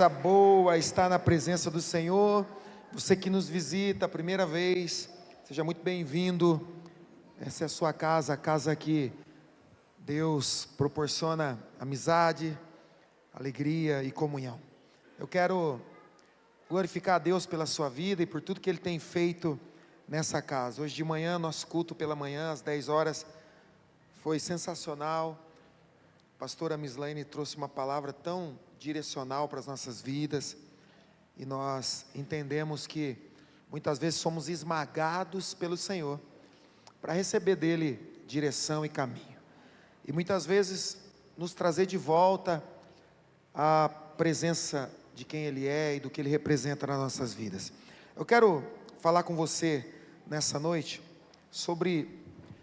Coisa boa estar na presença do Senhor. Você que nos visita a primeira vez, seja muito bem-vindo. Essa é a sua casa, a casa que Deus proporciona amizade, alegria e comunhão. Eu quero glorificar a Deus pela sua vida e por tudo que Ele tem feito nessa casa. Hoje de manhã, nosso culto pela manhã, às 10 horas, foi sensacional. A pastora Mislaine trouxe uma palavra tão direcional para as nossas vidas, e nós entendemos que muitas vezes somos esmagados pelo Senhor, para receber dEle direção e caminho, e muitas vezes nos trazer de volta a presença de quem Ele é e do que Ele representa nas nossas vidas. Eu quero falar com você nessa noite, sobre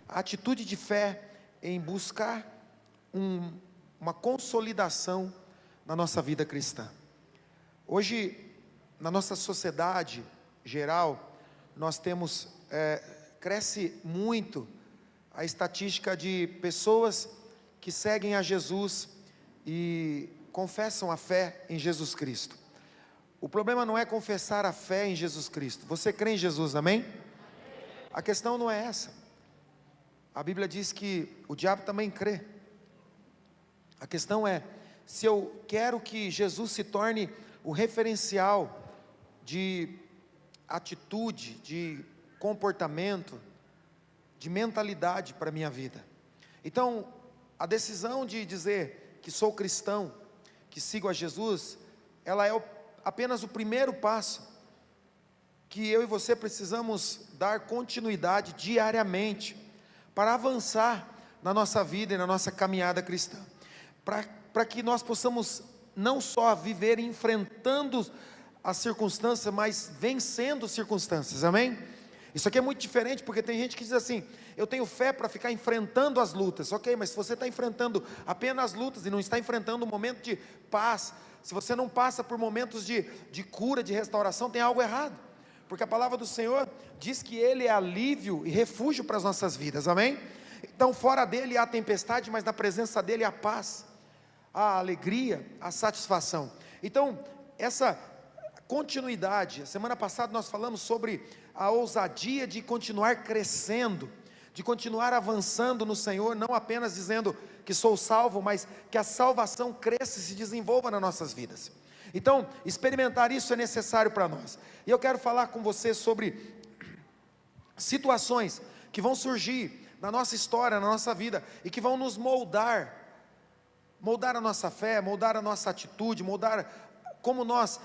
a atitude de fé em buscar uma consolidação na nossa vida cristã. Hoje, na nossa sociedade geral, nós temos, cresce muito a estatística de pessoas que seguem a Jesus e confessam a fé em Jesus Cristo. O problema não é confessar a fé em Jesus Cristo. Você crê em Jesus, amém? A questão não é essa. A Bíblia diz que o diabo também crê. A questão é, se eu quero que Jesus se torne o referencial de atitude, de comportamento, de mentalidade para a minha vida. Então, a decisão de dizer que sou cristão, que sigo a Jesus, ela é apenas o primeiro passo, que eu e você precisamos dar continuidade diariamente, para avançar na nossa vida e na nossa caminhada cristã. Para que nós possamos não só viver enfrentando as circunstâncias, mas vencendo circunstâncias, amém? Isso aqui é muito diferente, porque tem gente que diz assim: eu tenho fé para ficar enfrentando as lutas. Ok, mas se você está enfrentando apenas lutas e não está enfrentando um momento de paz, se você não passa por momentos de cura, de restauração, tem algo errado, porque a palavra do Senhor diz que Ele é alívio e refúgio para as nossas vidas, amém? Então fora dEle há tempestade, mas na presença dEle há paz, a alegria, a satisfação. Então, essa continuidade, semana passada nós falamos sobre a ousadia de continuar crescendo, de continuar avançando no Senhor, não apenas dizendo que sou salvo, mas que a salvação cresça e se desenvolva nas nossas vidas. Então, experimentar isso é necessário para nós, e eu quero falar com você sobre situações que vão surgir na nossa história, na nossa vida, e que vão nos moldar a nossa fé, moldar a nossa atitude, moldar como nós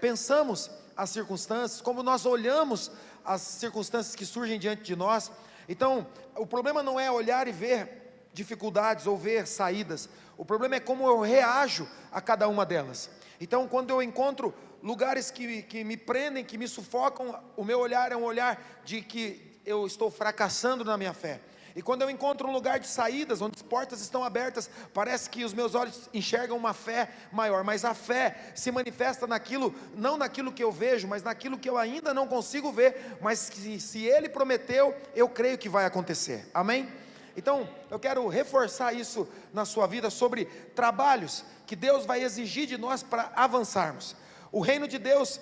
pensamos as circunstâncias, como nós olhamos as circunstâncias que surgem diante de nós. Então, o problema não é olhar e ver dificuldades ou ver saídas, o problema é como eu reajo a cada uma delas. Então, quando eu encontro lugares que me prendem, que me sufocam, o meu olhar é um olhar de que eu estou fracassando na minha fé. E quando eu encontro um lugar de saídas, onde as portas estão abertas, parece que os meus olhos enxergam uma fé maior, mas a fé se manifesta naquilo, não naquilo que eu vejo, mas naquilo que eu ainda não consigo ver, mas que se Ele prometeu, eu creio que vai acontecer, amém? Então, eu quero reforçar isso na sua vida, sobre trabalhos que Deus vai exigir de nós para avançarmos. O reino de Deus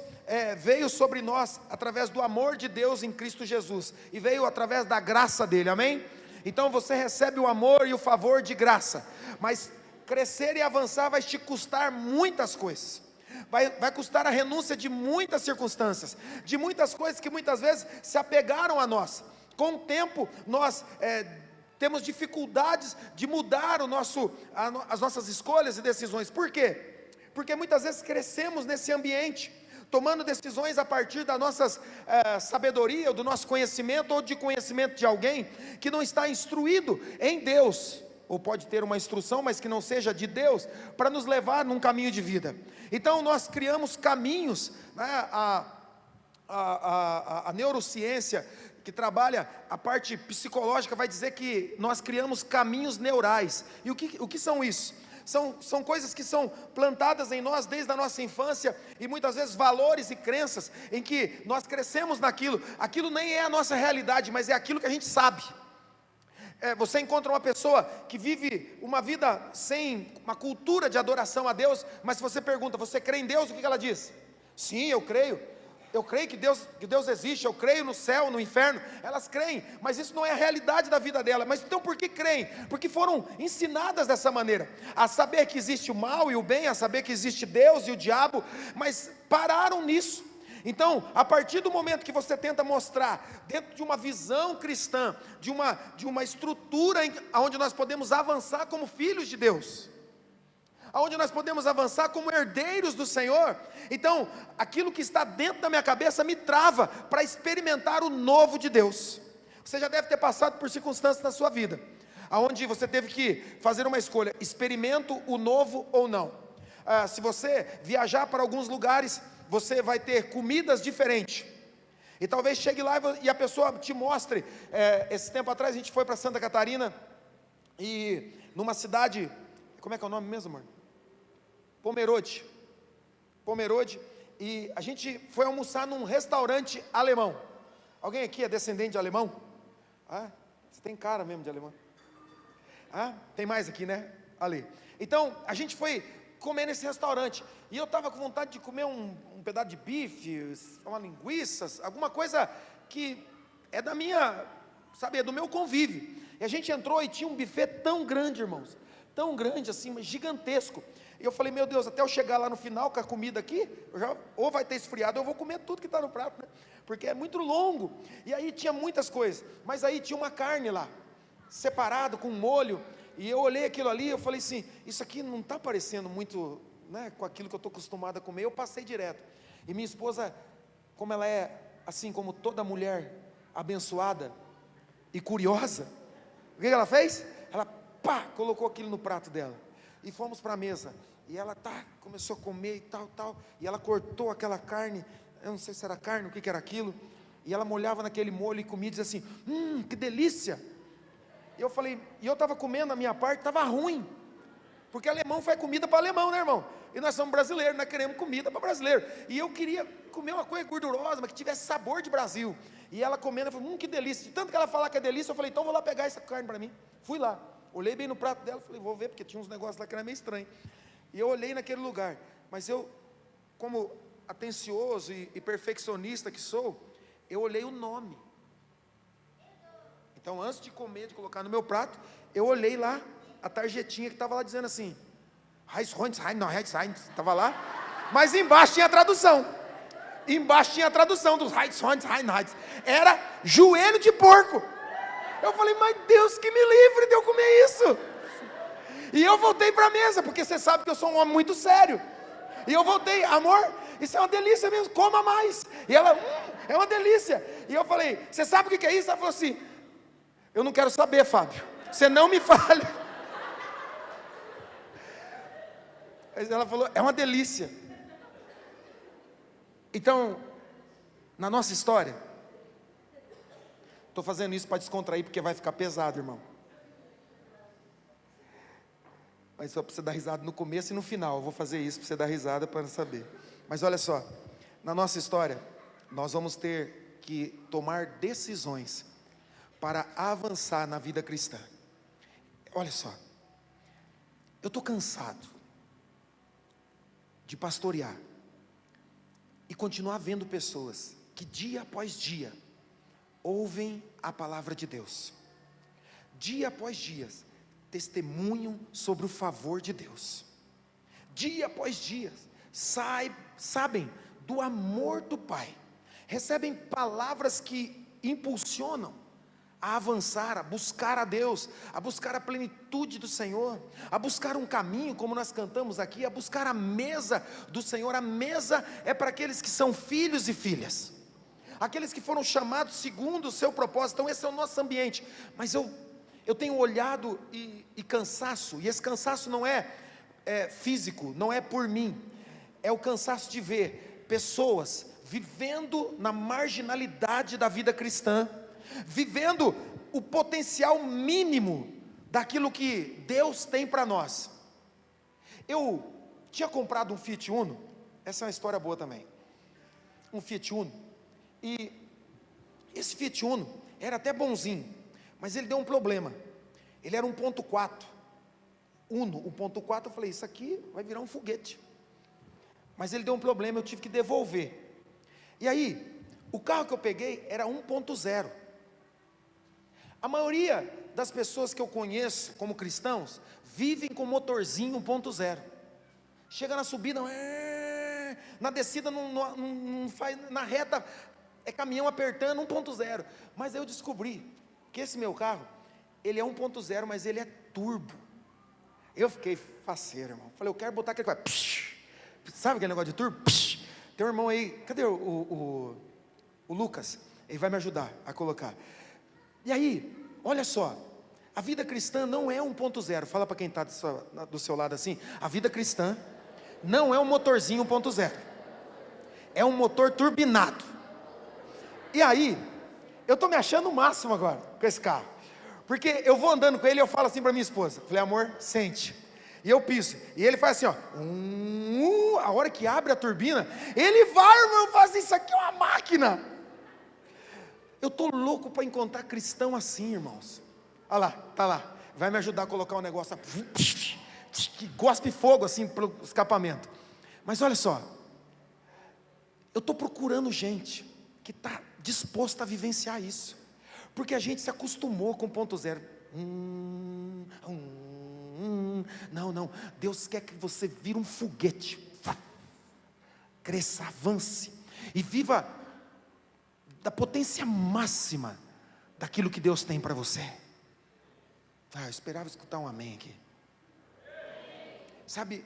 veio sobre nós através do amor de Deus em Cristo Jesus, e veio através da graça dele, amém? Então você recebe o amor e o favor de graça, mas crescer e avançar vai te custar muitas coisas, vai custar a renúncia de muitas circunstâncias, de muitas coisas que muitas vezes se apegaram a nós. Com o tempo nós temos dificuldades de mudar as nossas escolhas e decisões. Por quê? Porque muitas vezes crescemos nesse ambiente, tomando decisões a partir da nossa sabedoria, ou do nosso conhecimento, ou de conhecimento de alguém que não está instruído em Deus, ou pode ter uma instrução, mas que não seja de Deus, para nos levar num caminho de vida. Então nós criamos caminhos, né? A neurociência, que trabalha a parte psicológica, vai dizer que nós criamos caminhos neurais. E o que são isso? São coisas que são plantadas em nós desde a nossa infância, e muitas vezes valores e crenças em que nós crescemos naquilo. Aquilo nem é a nossa realidade, mas é aquilo que a gente sabe. Você encontra uma pessoa que vive uma vida sem uma cultura de adoração a Deus, mas se você pergunta, você crê em Deus? O que ela diz? Sim, eu creio que Deus existe, eu creio no céu, no inferno. Elas creem, mas isso não é a realidade da vida dela. Mas então por que creem? Porque foram ensinadas dessa maneira, a saber que existe o mal e o bem, a saber que existe Deus e o diabo, mas pararam nisso. Então, a partir do momento que você tenta mostrar, dentro de uma visão cristã, de uma estrutura onde nós podemos avançar como filhos de Deus, onde nós podemos avançar como herdeiros do Senhor, então, aquilo que está dentro da minha cabeça me trava para experimentar o novo de Deus. Você já deve ter passado por circunstâncias na sua vida, onde você teve que fazer uma escolha: experimento o novo ou não. Se você viajar para alguns lugares, você vai ter comidas diferentes, e talvez chegue lá e a pessoa te mostre. Esse tempo atrás a gente foi para Santa Catarina, e numa cidade, como é que é o nome mesmo, amor? Pomerode, e a gente foi almoçar num restaurante alemão. Alguém aqui é descendente de alemão? Você tem cara mesmo de alemão. Tem mais aqui, né? Ali. Então, a gente foi comer nesse restaurante, e eu estava com vontade de comer um pedaço de bife, uma linguiça, alguma coisa que é da minha, sabe, é do meu convívio. E a gente entrou e tinha um buffet tão grande, irmãos, tão grande assim, gigantesco. E eu falei, meu Deus, até eu chegar lá no final com a comida aqui, ou vai ter esfriado, ou eu vou comer tudo que está no prato, né? Porque é muito longo. E aí tinha muitas coisas, mas aí tinha uma carne lá, separado com molho. E eu olhei aquilo ali, eu falei assim, isso aqui não está parecendo muito, né, com aquilo que eu estou acostumado a comer. Eu passei direto. E minha esposa, como ela é, assim como toda mulher abençoada e curiosa, o que ela fez? Ela, colocou aquilo no prato dela. E fomos para a mesa. E ela começou a comer e tal. E ela cortou aquela carne, eu não sei se era carne, o que era aquilo. E ela molhava naquele molho e comia e dizia assim, que delícia. E eu falei, e eu estava comendo a minha parte, estava ruim, porque alemão faz comida para alemão, né, irmão? E nós somos brasileiros, nós queremos comida para brasileiro. E eu queria comer uma coisa gordurosa, mas que tivesse sabor de Brasil. E ela comendo, eu falei, que delícia. De tanto que ela falar que é delícia, eu falei, então vou lá pegar essa carne para mim. Fui lá, olhei bem no prato dela, falei, vou ver, porque tinha uns negócios lá que era meio estranho. E eu olhei naquele lugar, mas eu, como atencioso e perfeccionista que sou, eu olhei o nome. Então, antes de comer, de colocar no meu prato, eu olhei lá a tarjetinha que estava lá dizendo assim, estava lá, mas embaixo tinha a tradução. Dos era joelho de porco. Eu falei, mas Deus que me livre de eu comer isso. E eu voltei para a mesa, porque você sabe que eu sou um homem muito sério. E eu voltei, amor, isso é uma delícia mesmo, coma mais. E ela, é uma delícia. E eu falei, você sabe o que é isso? Ela falou assim, eu não quero saber, Fábio, você não me fale. Mas ela falou, é uma delícia. Então, na nossa história, estou fazendo isso para descontrair, porque vai ficar pesado, irmão. Mas só para você dar risada no começo e no final. Eu vou fazer isso para você dar risada, para saber. Mas olha só, na nossa história, nós vamos ter que tomar decisões para avançar na vida cristã. Olha só, eu estou cansado de pastorear e continuar vendo pessoas que dia após dia ouvem a palavra de Deus, dia após dia testemunham sobre o favor de Deus, dia após dia sabem do amor do Pai, recebem palavras que impulsionam a avançar, a buscar a Deus, a buscar a plenitude do Senhor, a buscar um caminho, como nós cantamos aqui, a buscar a mesa do Senhor. A mesa é para aqueles que são filhos e filhas, aqueles que foram chamados segundo o seu propósito. Então esse é o nosso ambiente. Mas eu tenho olhado e cansaço, e esse cansaço não é físico, não é por mim, é o cansaço de ver pessoas vivendo na marginalidade da vida cristã, vivendo o potencial mínimo daquilo que Deus tem para nós. Eu tinha comprado um Fiat Uno, essa é uma história boa também, um Fiat Uno, e esse Fiat Uno era até bonzinho, mas ele deu um problema. Ele era 1.4, Uno 1.4, eu falei, isso aqui vai virar um foguete. Mas ele deu um problema, eu tive que devolver. E aí, o carro que eu peguei era 1.0. A maioria das pessoas que eu conheço como cristãos, vivem com motorzinho 1.0. Chega na subida, na descida não faz, na reta é caminhão apertando 1.0. Mas eu descobri que esse meu carro, ele é 1.0, mas ele é turbo. Eu fiquei faceiro, irmão. Falei, eu quero botar aquele que vai, sabe aquele negócio de turbo? Tem um irmão aí, cadê o Lucas? Ele vai me ajudar a colocar. E aí, olha só, a vida cristã não é 1.0. Fala para quem está do seu lado assim, a vida cristã não é um motorzinho 1.0, é um motor turbinado. E aí, eu estou me achando o máximo agora com esse carro, porque eu vou andando com ele e eu falo assim para minha esposa, falei, amor, sente, e eu piso, e ele faz assim, ó, a hora que abre a turbina, ele vai, irmão, faz isso aqui é uma máquina. Eu estou louco para encontrar cristão assim, irmãos. Olha lá, tá lá, vai me ajudar a colocar um negócio que gospe fogo assim pelo escapamento. Mas olha só, eu estou procurando gente que está disposta a vivenciar isso, porque a gente se acostumou com 1.0. Não, Deus quer que você vire um foguete, cresça, avance e viva da potência máxima daquilo que Deus tem para você. Eu esperava escutar um amém aqui. Sabe,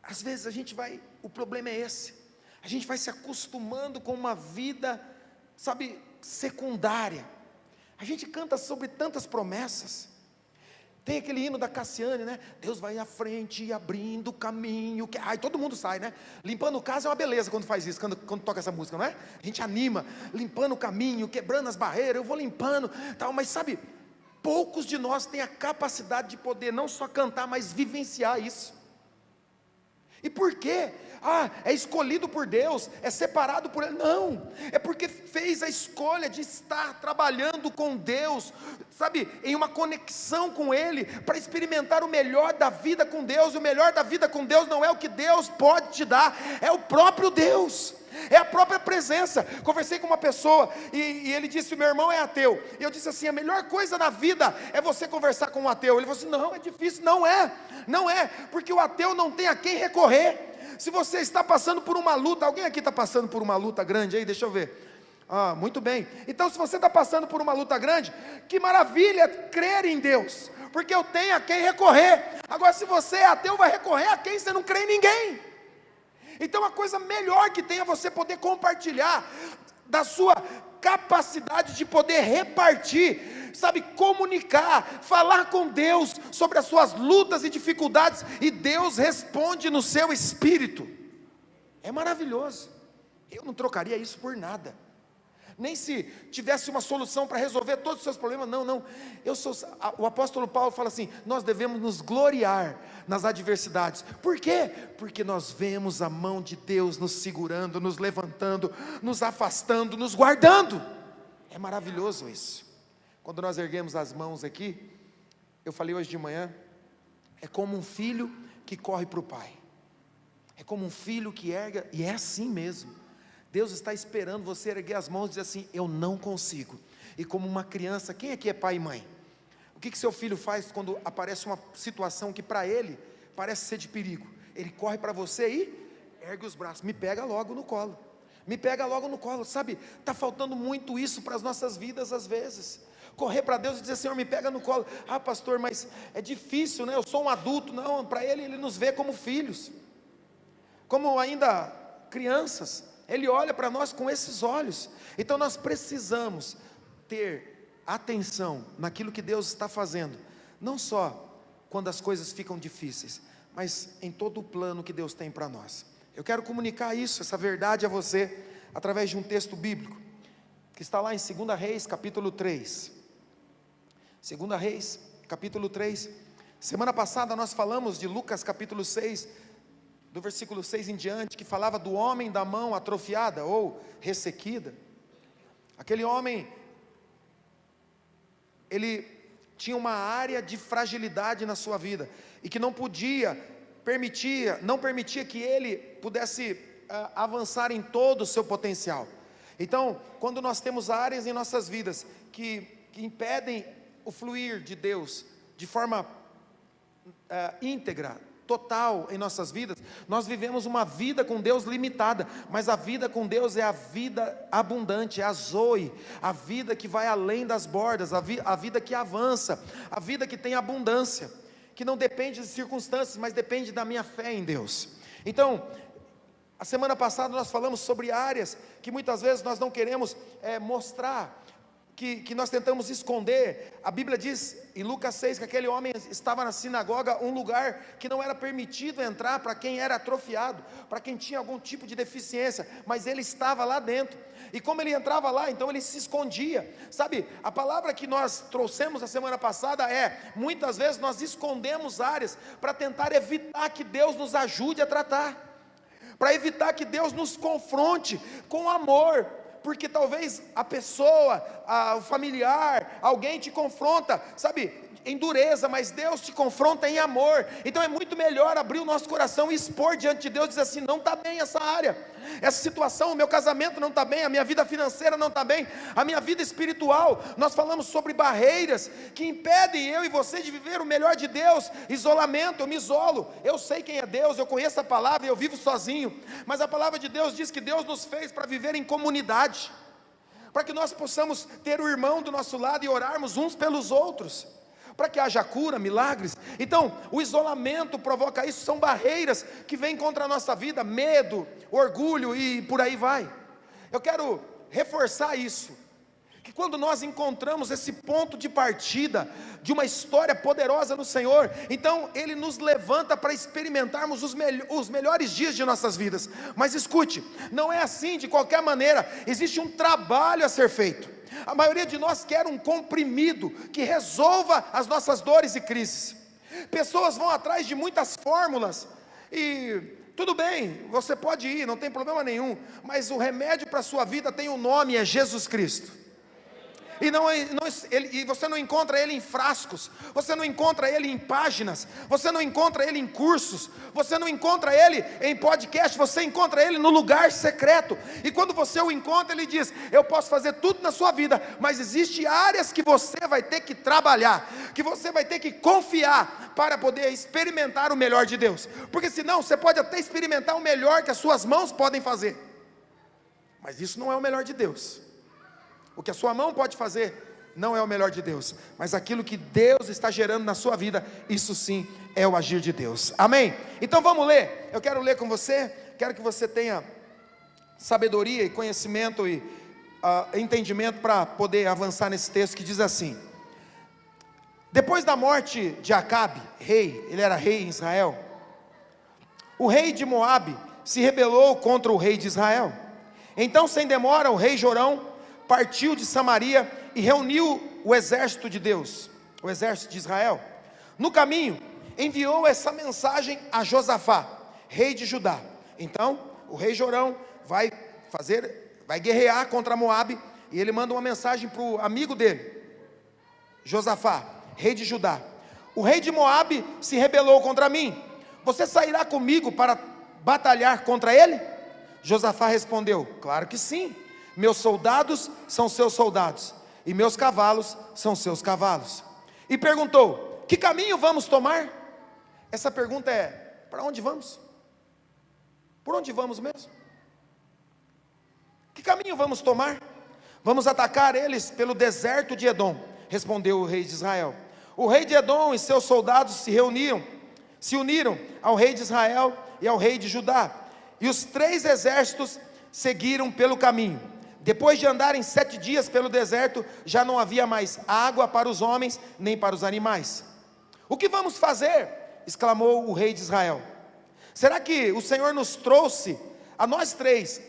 às vezes a gente vai, o problema é esse, a gente vai se acostumando com uma vida, sabe, secundária. A gente canta sobre tantas promessas. Tem aquele hino da Cassiane, né? Deus vai à frente, abrindo o caminho. Ai, todo mundo sai, né? Limpando casa é uma beleza quando faz isso, quando toca essa música, não é? A gente anima, limpando o caminho, quebrando as barreiras, eu vou limpando, tal. Mas sabe, poucos de nós têm a capacidade de poder não só cantar, mas vivenciar isso. E por quê? É escolhido por Deus, é separado por Ele. Não, é porque fez a escolha de estar trabalhando com Deus, sabe, em uma conexão com Ele, para experimentar o melhor da vida com Deus. O melhor da vida com Deus não é o que Deus pode te dar, é o próprio Deus, é a própria presença. Conversei com uma pessoa, e ele disse, meu irmão é ateu, e eu disse assim, a melhor coisa na vida é você conversar com um ateu. Ele falou assim, não, é difícil. Não é, porque o ateu não tem a quem recorrer. Se você está passando por uma luta, alguém aqui está passando por uma luta grande aí? Deixa eu ver. Muito bem. Então, se você está passando por uma luta grande, que maravilha crer em Deus, porque eu tenho a quem recorrer. Agora, se você é ateu, vai recorrer a quem? Você não crê em ninguém. Então, a coisa melhor que tem é você poder compartilhar da sua capacidade de poder repartir, sabe, comunicar, falar com Deus sobre as suas lutas e dificuldades, e Deus responde no seu espírito. É maravilhoso. Eu não trocaria isso por nada, nem se tivesse uma solução para resolver todos os seus problemas. Não, o apóstolo Paulo fala assim, nós devemos nos gloriar nas adversidades. Por quê? Porque nós vemos a mão de Deus nos segurando, nos levantando, nos afastando, nos guardando. É maravilhoso isso. Quando nós erguemos as mãos aqui, eu falei hoje de manhã, é como um filho que corre para o pai, é como um filho que erga, e é assim mesmo. Deus está esperando você erguer as mãos e dizer assim, eu não consigo. E como uma criança, quem aqui é pai e mãe? O que seu filho faz quando aparece uma situação que para ele parece ser de perigo? Ele corre para você e ergue os braços, me pega logo no colo, sabe, está faltando muito isso para as nossas vidas às vezes, correr para Deus e dizer, Senhor, me pega no colo. Pastor, mas é difícil, né? Eu sou um adulto. Não, para Ele nos vê como filhos, como ainda crianças. Ele olha para nós com esses olhos. Então nós precisamos ter atenção naquilo que Deus está fazendo, não só quando as coisas ficam difíceis, mas em todo o plano que Deus tem para nós. Eu quero comunicar isso, essa verdade a você, através de um texto bíblico, que está lá em 2 Reis, capítulo 3. 2 Reis, capítulo 3. Semana passada nós falamos de Lucas capítulo 6, do versículo 6 em diante, que falava do homem da mão atrofiada ou ressequida. Aquele homem, ele tinha uma área de fragilidade na sua vida, e que não permitia que ele pudesse avançar em todo o seu potencial. Então, quando nós temos áreas em nossas vidas que impedem o fluir de Deus de forma íntegra, total em nossas vidas, nós vivemos uma vida com Deus limitada, mas a vida com Deus é a vida abundante, é a Zoe, a vida que vai além das bordas, a vida que avança, a vida que tem abundância, que não depende de circunstâncias, mas depende da minha fé em Deus. Então, a semana passada nós falamos sobre áreas que muitas vezes nós não queremos mostrar, que nós tentamos esconder. A Bíblia diz em Lucas 6 que aquele homem estava na sinagoga, um lugar que não era permitido entrar para quem era atrofiado, para quem tinha algum tipo de deficiência, mas ele estava lá dentro, e como ele entrava lá, então ele se escondia. Sabe, a palavra que nós trouxemos a semana passada muitas vezes nós escondemos áreas para tentar evitar que Deus nos ajude a tratar, para evitar que Deus nos confronte com amor, porque talvez a pessoa, o familiar, alguém te confronta, sabe, em dureza, mas Deus te confronta em amor. Então é muito melhor abrir o nosso coração e expor diante de Deus, dizer assim: não está bem essa área, essa situação, o meu casamento não está bem, a minha vida financeira não está bem, a minha vida espiritual. Nós falamos sobre barreiras que impedem eu e você de viver o melhor de Deus. Isolamento, eu me isolo, eu sei quem é Deus, eu conheço a palavra e eu vivo sozinho, mas a palavra de Deus diz que Deus nos fez para viver em comunidade, para que nós possamos ter o irmão do nosso lado e orarmos uns pelos outros, para que haja cura, milagres. Então, o isolamento provoca isso, são barreiras que vêm contra a nossa vida, medo, orgulho e por aí vai. Eu quero reforçar isso, que quando nós encontramos esse ponto de partida de uma história poderosa no Senhor, então Ele nos levanta para experimentarmos os melhores dias de nossas vidas. Mas escute, não é assim de qualquer maneira, existe um trabalho a ser feito. A maioria de nós quer um comprimido que resolva as nossas dores e crises. Pessoas vão atrás de muitas fórmulas, e tudo bem, você pode ir, não tem problema nenhum, mas o remédio para a sua vida tem um nome, é Jesus Cristo. E você não encontra Ele em frascos, você não encontra Ele em páginas, você não encontra Ele em cursos, você não encontra Ele em podcast, você encontra Ele no lugar secreto. E quando você o encontra, Ele diz: eu posso fazer tudo na sua vida, mas existem áreas que você vai ter que trabalhar, que você vai ter que confiar para poder experimentar o melhor de Deus. Porque senão você pode até experimentar o melhor que as suas mãos podem fazer, mas isso não é o melhor de Deus. O que a sua mão pode fazer não é o melhor de Deus, mas aquilo que Deus está gerando na sua vida, isso sim é o agir de Deus. Amém? Então vamos ler. Eu quero ler com você, quero que você tenha sabedoria e conhecimento e entendimento para poder avançar nesse texto que diz assim: depois da morte de Acabe, rei, ele era rei em Israel, o rei de Moabe se rebelou contra o rei de Israel. Então, sem demora, o rei Jorão partiu de Samaria e reuniu o exército de Deus, o exército de Israel. No caminho, enviou essa mensagem a Josafá, rei de Judá. Então, o rei Jorão vai guerrear contra Moabe, e ele manda uma mensagem para o amigo dele, Josafá, rei de Judá: o rei de Moabe se rebelou contra mim, você sairá comigo para batalhar contra ele? Josafá respondeu: claro que sim, meus soldados são seus soldados, e meus cavalos são seus cavalos. E perguntou: que caminho vamos tomar? Essa pergunta é: para onde vamos? Por onde vamos mesmo? Que caminho vamos tomar? Vamos atacar eles pelo deserto de Edom, respondeu o rei de Israel. O rei de Edom e seus soldados se uniram ao rei de Israel e ao rei de Judá, e os 3 exércitos seguiram pelo caminho. Depois de andarem 7 dias pelo deserto, já não havia mais água para os homens, nem para os animais. O que vamos fazer? Exclamou o rei de Israel. Será que o Senhor nos trouxe, a nós 3,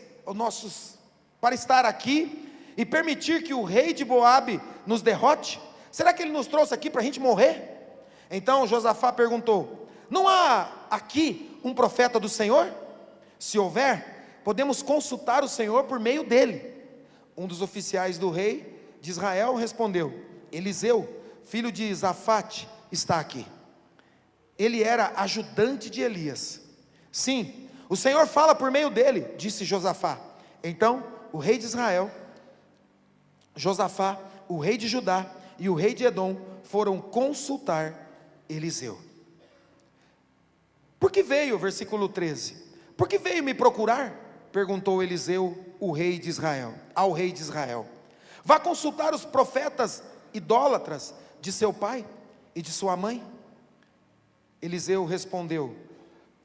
para estar aqui, e permitir que o rei de Moabe nos derrote? Será que ele nos trouxe aqui para a gente morrer? Então Josafá perguntou: não há aqui um profeta do Senhor? Se houver, podemos consultar o Senhor por meio dele. Um dos oficiais do rei de Israel respondeu: Eliseu, filho de Zafate, está aqui. Ele era ajudante de Elias. Sim, o Senhor fala por meio dele, disse Josafá. Então o rei de Israel, Josafá, o rei de Judá e o rei de Edom foram consultar Eliseu. Por que veio, versículo 13, por que veio me procurar? Perguntou Eliseu ao rei de Israel. Vá consultar os profetas idólatras de seu pai e de sua mãe. Eliseu respondeu: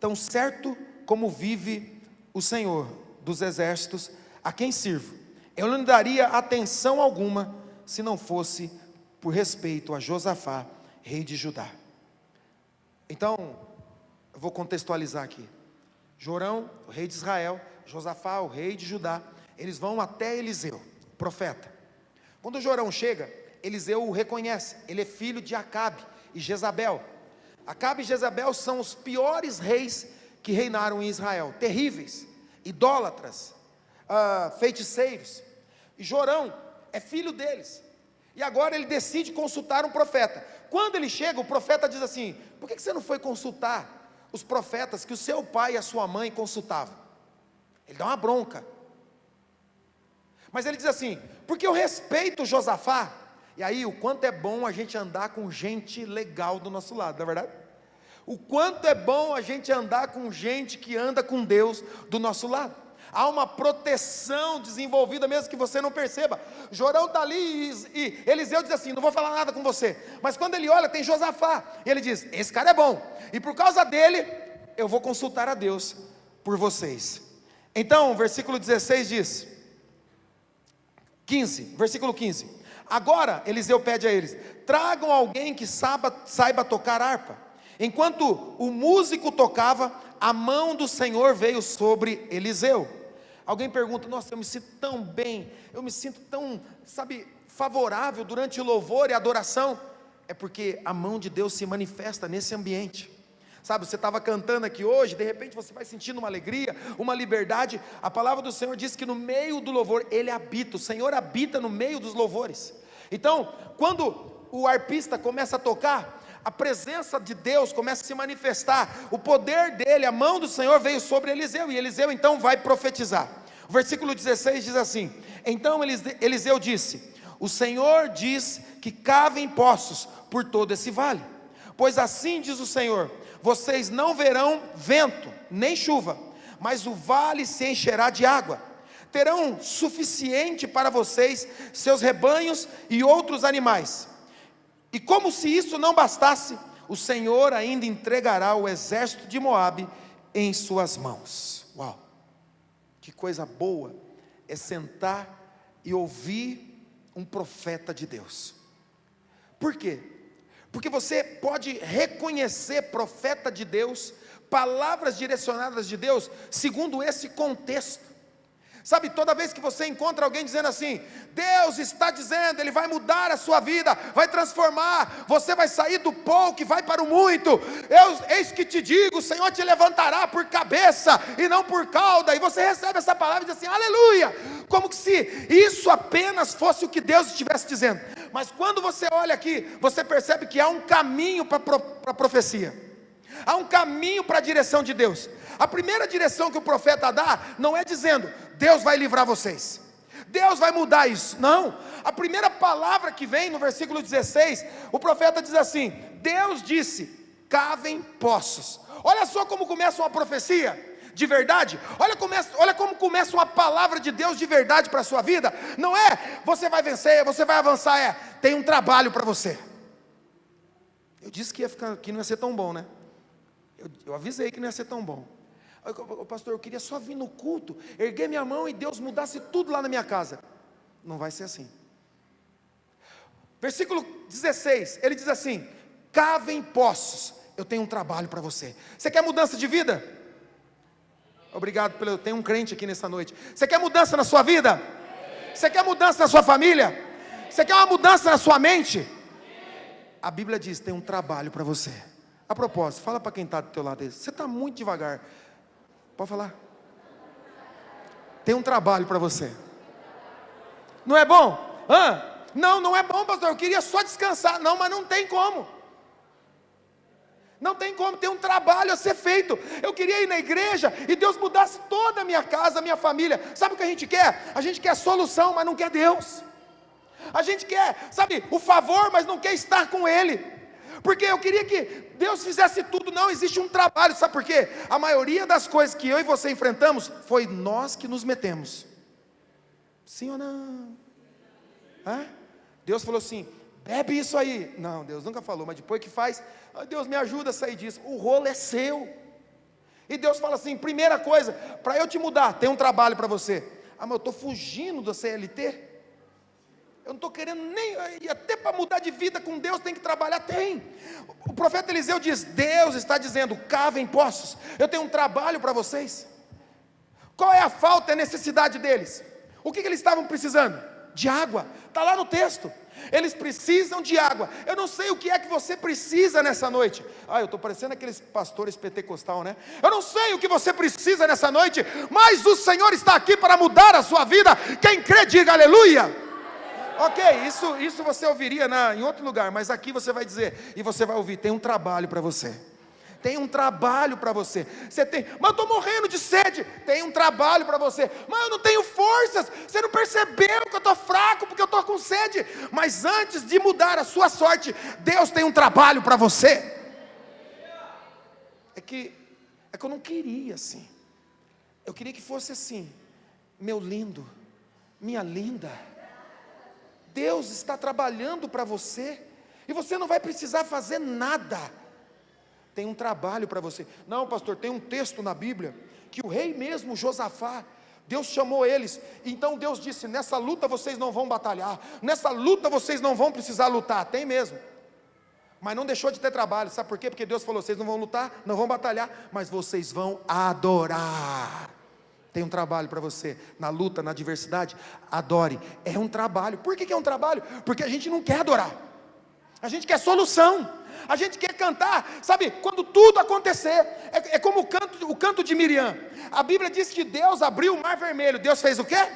tão certo como vive o Senhor dos exércitos, a quem sirvo, eu não daria atenção alguma, se não fosse por respeito a Josafá, rei de Judá. Então, eu vou contextualizar aqui. Jorão, o rei de Israel, Josafá, o rei de Judá, eles vão até Eliseu, profeta. Quando Jorão chega, Eliseu o reconhece, ele é filho de Acabe e Jezabel. Acabe e Jezabel são os piores reis que reinaram em Israel, terríveis, idólatras, feiticeiros. E Jorão é filho deles. E agora ele decide consultar um profeta. Quando ele chega, o profeta diz assim: por que você não foi consultar os profetas que o seu pai e a sua mãe consultavam? Ele dá uma bronca. Mas ele diz assim: porque eu respeito Josafá. E aí, o quanto é bom a gente andar com gente legal do nosso lado, não é verdade? O quanto é bom a gente andar com gente que anda com Deus do nosso lado. Há uma proteção desenvolvida mesmo que você não perceba. Jorão está ali e Eliseu diz assim: não vou falar nada com você. Mas quando ele olha, tem Josafá, e ele diz: esse cara é bom, e por causa dele eu vou consultar a Deus por vocês. Então, versículo 16 diz, 15, versículo 15: agora Eliseu pede a eles: tragam alguém que saiba tocar harpa. Enquanto o músico tocava, a mão do Senhor veio sobre Eliseu. Alguém pergunta: nossa, eu me sinto tão bem, eu me sinto tão, favorável durante o louvor e a adoração. É porque a mão de Deus se manifesta nesse ambiente. Você estava cantando aqui hoje, de repente você vai sentindo uma alegria, uma liberdade. A palavra do Senhor diz que no meio do louvor Ele habita, o Senhor habita no meio dos louvores. Então, quando o arpista começa a tocar, a presença de Deus começa a se manifestar, o poder dele, a mão do Senhor veio sobre Eliseu, e Eliseu então vai profetizar. O versículo 16 diz assim: então Eliseu disse: o Senhor diz que cavem poços por todo esse vale, pois assim diz o Senhor: vocês não verão vento, nem chuva, mas o vale se encherá de água, terão suficiente para vocês, seus rebanhos e outros animais. E como se isso não bastasse, o Senhor ainda entregará o exército de Moabe em suas mãos. Uau, que coisa boa é sentar e ouvir um profeta de Deus. Por quê? Porque você pode reconhecer profeta de Deus, palavras direcionadas de Deus, segundo esse contexto. Toda vez que você encontra alguém dizendo assim: Deus está dizendo, Ele vai mudar a sua vida, vai transformar, você vai sair do pouco e vai para o muito, eis que te digo, o Senhor te levantará por cabeça e não por cauda, e você recebe essa palavra e diz assim: aleluia, como que se isso apenas fosse o que Deus estivesse dizendo. Mas quando você olha aqui, você percebe que há um caminho para a profecia, há um caminho para a direção de Deus. A primeira direção que o profeta dá, não é dizendo: Deus vai livrar vocês, Deus vai mudar isso. Não, a primeira palavra que vem no versículo 16, o profeta diz assim: Deus disse, cavem poços. Olha só como começa uma profecia de verdade, olha como começa uma palavra de Deus de verdade para a sua vida. Não é, você vai vencer, você vai avançar, tem um trabalho para você. Eu disse que não ia ser tão bom, né? Eu avisei que não ia ser tão bom. Pastor, eu queria só vir no culto, erguer minha mão e Deus mudasse tudo lá na minha casa. Não vai ser assim. Versículo 16, ele diz assim: cavem poços, eu tenho um trabalho para você. Você quer mudança de vida? Obrigado, tem um crente aqui nessa noite. Você quer mudança na sua vida? Você quer mudança na sua família? Você quer uma mudança na sua mente? A Bíblia diz, tem um trabalho para você. A propósito, fala para quem está do teu lado aí: você está muito devagar. Pode falar. Tem um trabalho para você. Não é bom? Não, não é bom, pastor, eu queria só descansar. Não, mas não tem como. Não tem como, tem um trabalho a ser feito. Eu queria ir na igreja e Deus mudasse toda a minha casa, a minha família. Sabe o que a gente quer? A gente quer solução, mas não quer Deus. A gente quer, sabe, o favor, mas não quer estar com Ele. Porque eu queria que Deus fizesse tudo. Não, existe um trabalho, sabe por quê? A maioria das coisas que eu e você enfrentamos, foi nós que nos metemos. Sim ou não? Deus falou assim, bebe isso aí. Não, Deus nunca falou, mas depois que faz, Deus me ajuda a sair disso. O rolo é seu. E Deus fala assim, primeira coisa, para eu te mudar, tem um trabalho para você. Mas eu estou fugindo da CLT. Eu não estou querendo nem, e até para mudar de vida com Deus tem que trabalhar, tem. O profeta Eliseu diz, Deus está dizendo, cavem poços, eu tenho um trabalho para vocês. Qual é a falta e a necessidade deles? O que eles estavam precisando? De água, está lá no texto. Eles precisam de água. Eu não sei o que é que você precisa nessa noite. Eu estou parecendo aqueles pastores pentecostal, né? Eu não sei o que você precisa nessa noite, mas o Senhor está aqui para mudar a sua vida. Quem crê, diga aleluia. Ok, isso você ouviria em outro lugar, mas aqui você vai dizer, e você vai ouvir, tem um trabalho para você. Tem um trabalho para você. Você tem, mas eu estou morrendo de sede. Tem um trabalho para você. Mas eu não tenho forças. Você não percebeu que eu estou fraco porque eu estou com sede. Mas antes de mudar a sua sorte, Deus tem um trabalho para você. É que eu não queria assim. Eu queria que fosse assim. Meu lindo, minha linda, Deus está trabalhando para você. E você não vai precisar fazer nada. Tem um trabalho para você. Não, pastor, tem um texto na Bíblia, que o rei mesmo, Josafá, Deus chamou eles, então Deus disse, nessa luta vocês não vão batalhar, nessa luta vocês não vão precisar lutar, tem mesmo, mas não deixou de ter trabalho, sabe por quê? Porque Deus falou, vocês não vão lutar, não vão batalhar, mas vocês vão adorar. Tem um trabalho para você, na luta, na adversidade, adore, é um trabalho. Por que é um trabalho? Porque a gente não quer adorar, a gente quer solução. A gente quer cantar, sabe, quando tudo acontecer, é como o canto de Miriam. A Bíblia diz que Deus abriu o mar vermelho. Deus fez o quê?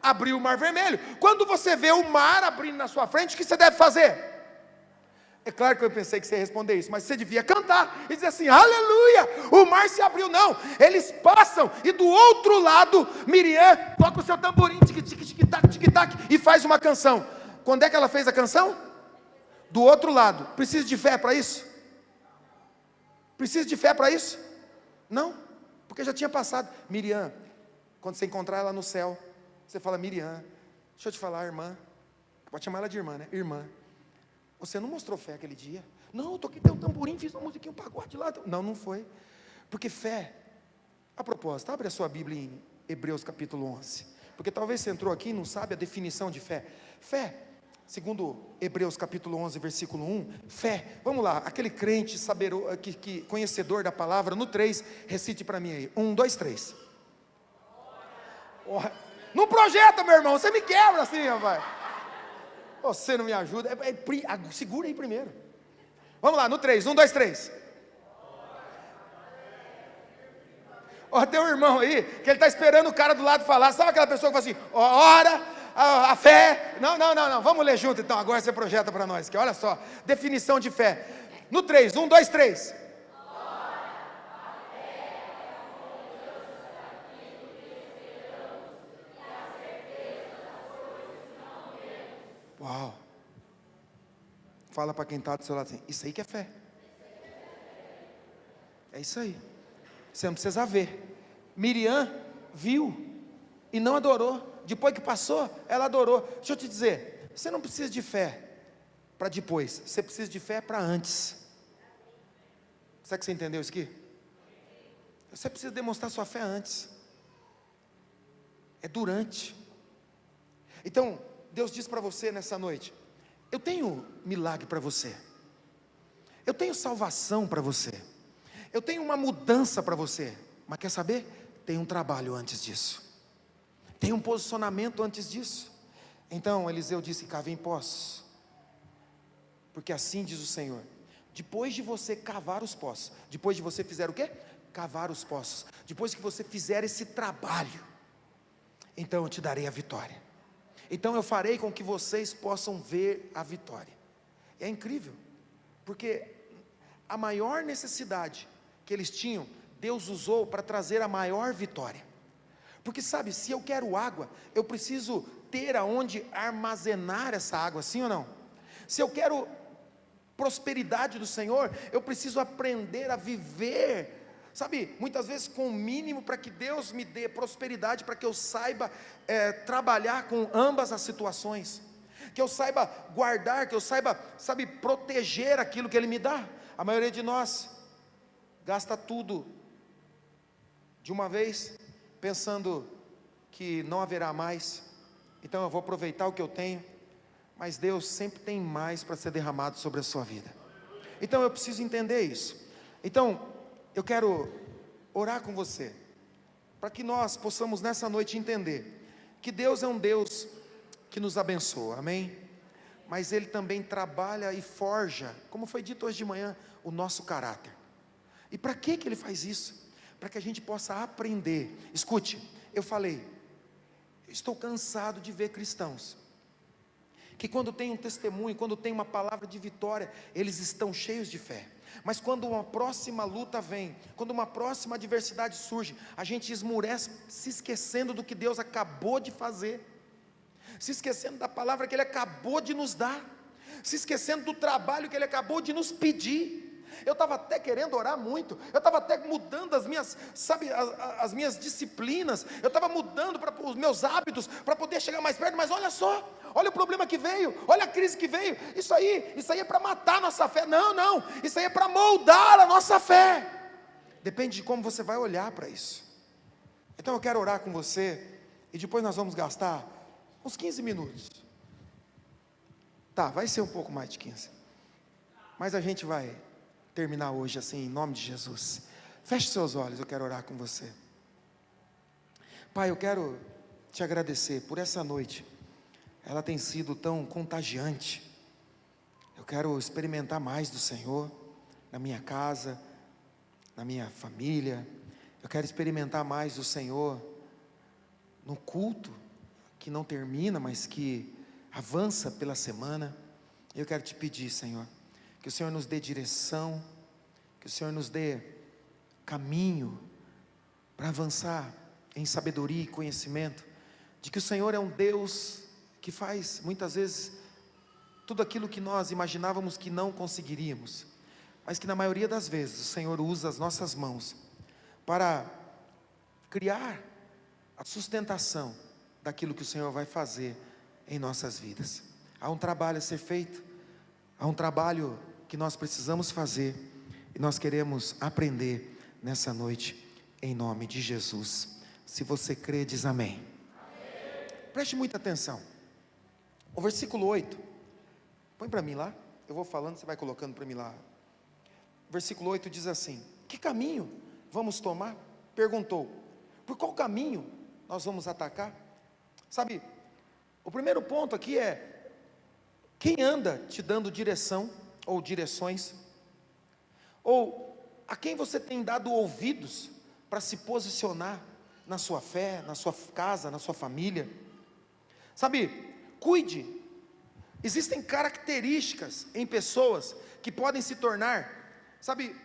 Abriu o mar vermelho. Quando você vê o mar abrindo na sua frente, o que você deve fazer? É claro que eu pensei que você ia responder isso, mas você devia cantar e dizer assim, aleluia, o mar se abriu. Não, eles passam e do outro lado, Miriam toca o seu tamborim, tic-tac, tic-tac, e faz uma canção. Quando é que ela fez a canção? Do outro lado. Precisa de fé para isso? Precisa de fé para isso? Não, porque já tinha passado. Miriam, quando você encontrar ela no céu, você fala, Miriam, deixa eu te falar, irmã, pode chamar ela de irmã, né? Irmã, você não mostrou fé aquele dia? Não, eu toquei teu tamborim, fiz uma musiquinha, um pagode lá. Não, não foi. Porque fé, a propósito, abre a sua Bíblia em Hebreus capítulo 11, porque talvez você entrou aqui e não sabe a definição de fé. Fé, segundo Hebreus capítulo 11, versículo 1, fé, vamos lá, aquele crente conhecedor da palavra, no 3, recite para mim aí, 1, 2, 3. Não projeta, meu irmão, você me quebra assim, rapaz. Você não me ajuda, segura aí primeiro. Vamos lá, no 3, 1, 2, 3. Tem um irmão aí, que ele está esperando o cara do lado falar, sabe aquela pessoa que fala assim, ora, a fé, não, vamos ler junto então, agora você projeta para nós, que olha só, definição de fé, no 3, 1, 2, 3. Uau, fala para quem está do seu lado assim, isso aí que é fé, é isso aí, você não precisa ver. Miriam viu e não adorou. Depois que passou, ela adorou. Deixa eu te dizer, você não precisa de fé para depois, você precisa de fé para antes. Será que você entendeu isso aqui? Você precisa demonstrar sua fé antes, é durante. Então, Deus diz para você nessa noite, eu tenho milagre para você, eu tenho salvação para você, eu tenho uma mudança para você, mas quer saber? Tem um trabalho antes disso. Tem um posicionamento antes disso. Então Eliseu disse, cavem poços, porque assim diz o Senhor, depois de você cavar os poços, depois de você fizer o quê? Cavar os poços, depois que você fizer esse trabalho, então eu te darei a vitória, então eu farei com que vocês possam ver a vitória. É incrível, porque a maior necessidade que eles tinham, Deus usou para trazer a maior vitória. Porque sabe, se eu quero água, eu preciso ter aonde armazenar essa água, sim ou não? Se eu quero prosperidade do Senhor, eu preciso aprender a viver, sabe, muitas vezes com o mínimo, para que Deus me dê prosperidade, para que eu saiba trabalhar com ambas as situações, que eu saiba guardar, que eu saiba, sabe, proteger aquilo que Ele me dá. A maioria de nós gasta tudo de uma vez, pensando que não haverá mais, então eu vou aproveitar o que eu tenho, mas Deus sempre tem mais para ser derramado sobre a sua vida. Então eu preciso entender isso. Então eu quero orar com você, para que nós possamos nessa noite entender que Deus é um Deus que nos abençoa, amém? Mas Ele também trabalha e forja, como foi dito hoje de manhã, o nosso caráter. E para que Ele faz isso? Para que a gente possa aprender. Escute, eu falei, estou cansado de ver cristãos que quando tem um testemunho, quando tem uma palavra de vitória, eles estão cheios de fé, mas quando uma próxima luta vem, quando uma próxima adversidade surge, a gente esmurece, se esquecendo do que Deus acabou de fazer, se esquecendo da palavra que Ele acabou de nos dar, se esquecendo do trabalho que Ele acabou de nos pedir. Eu estava até querendo orar muito, eu estava até mudando as minhas, sabe, as minhas disciplinas, eu estava mudando os meus hábitos, para poder chegar mais perto, mas olha só, olha o problema que veio, olha a crise que veio, isso aí é para matar a nossa fé, não, isso aí é para moldar a nossa fé, depende de como você vai olhar para isso. Então eu quero orar com você, e depois nós vamos gastar uns 15 minutos, vai ser um pouco mais de 15, mas a gente vai terminar hoje assim, em nome de Jesus. Feche seus olhos, eu quero orar com você. Pai, eu quero te agradecer por essa noite, ela tem sido tão contagiante. Eu quero experimentar mais do Senhor, na minha casa, na minha família. Eu quero experimentar mais do Senhor, no culto, que não termina, mas que avança pela semana. Eu quero te pedir, Senhor, que o Senhor nos dê direção, que o Senhor nos dê caminho para avançar em sabedoria e conhecimento, de que o Senhor é um Deus que faz muitas vezes tudo aquilo que nós imaginávamos que não conseguiríamos, mas que na maioria das vezes o Senhor usa as nossas mãos para criar a sustentação daquilo que o Senhor vai fazer em nossas vidas. Há um trabalho a ser feito, há um trabalho que nós precisamos fazer, e nós queremos aprender nessa noite, em nome de Jesus. Se você crê, diz amém. Preste muita atenção, o versículo 8, põe para mim lá, eu vou falando, você vai colocando para mim lá. O versículo 8 diz assim: que caminho vamos tomar? Perguntou, por qual caminho nós vamos atacar? Sabe, o primeiro ponto aqui é, quem anda te dando direção, ou direções, ou a quem você tem dado ouvidos, para se posicionar, na sua fé, na sua casa, na sua família? Sabe, cuide, existem características em pessoas, que podem se tornar, sabe,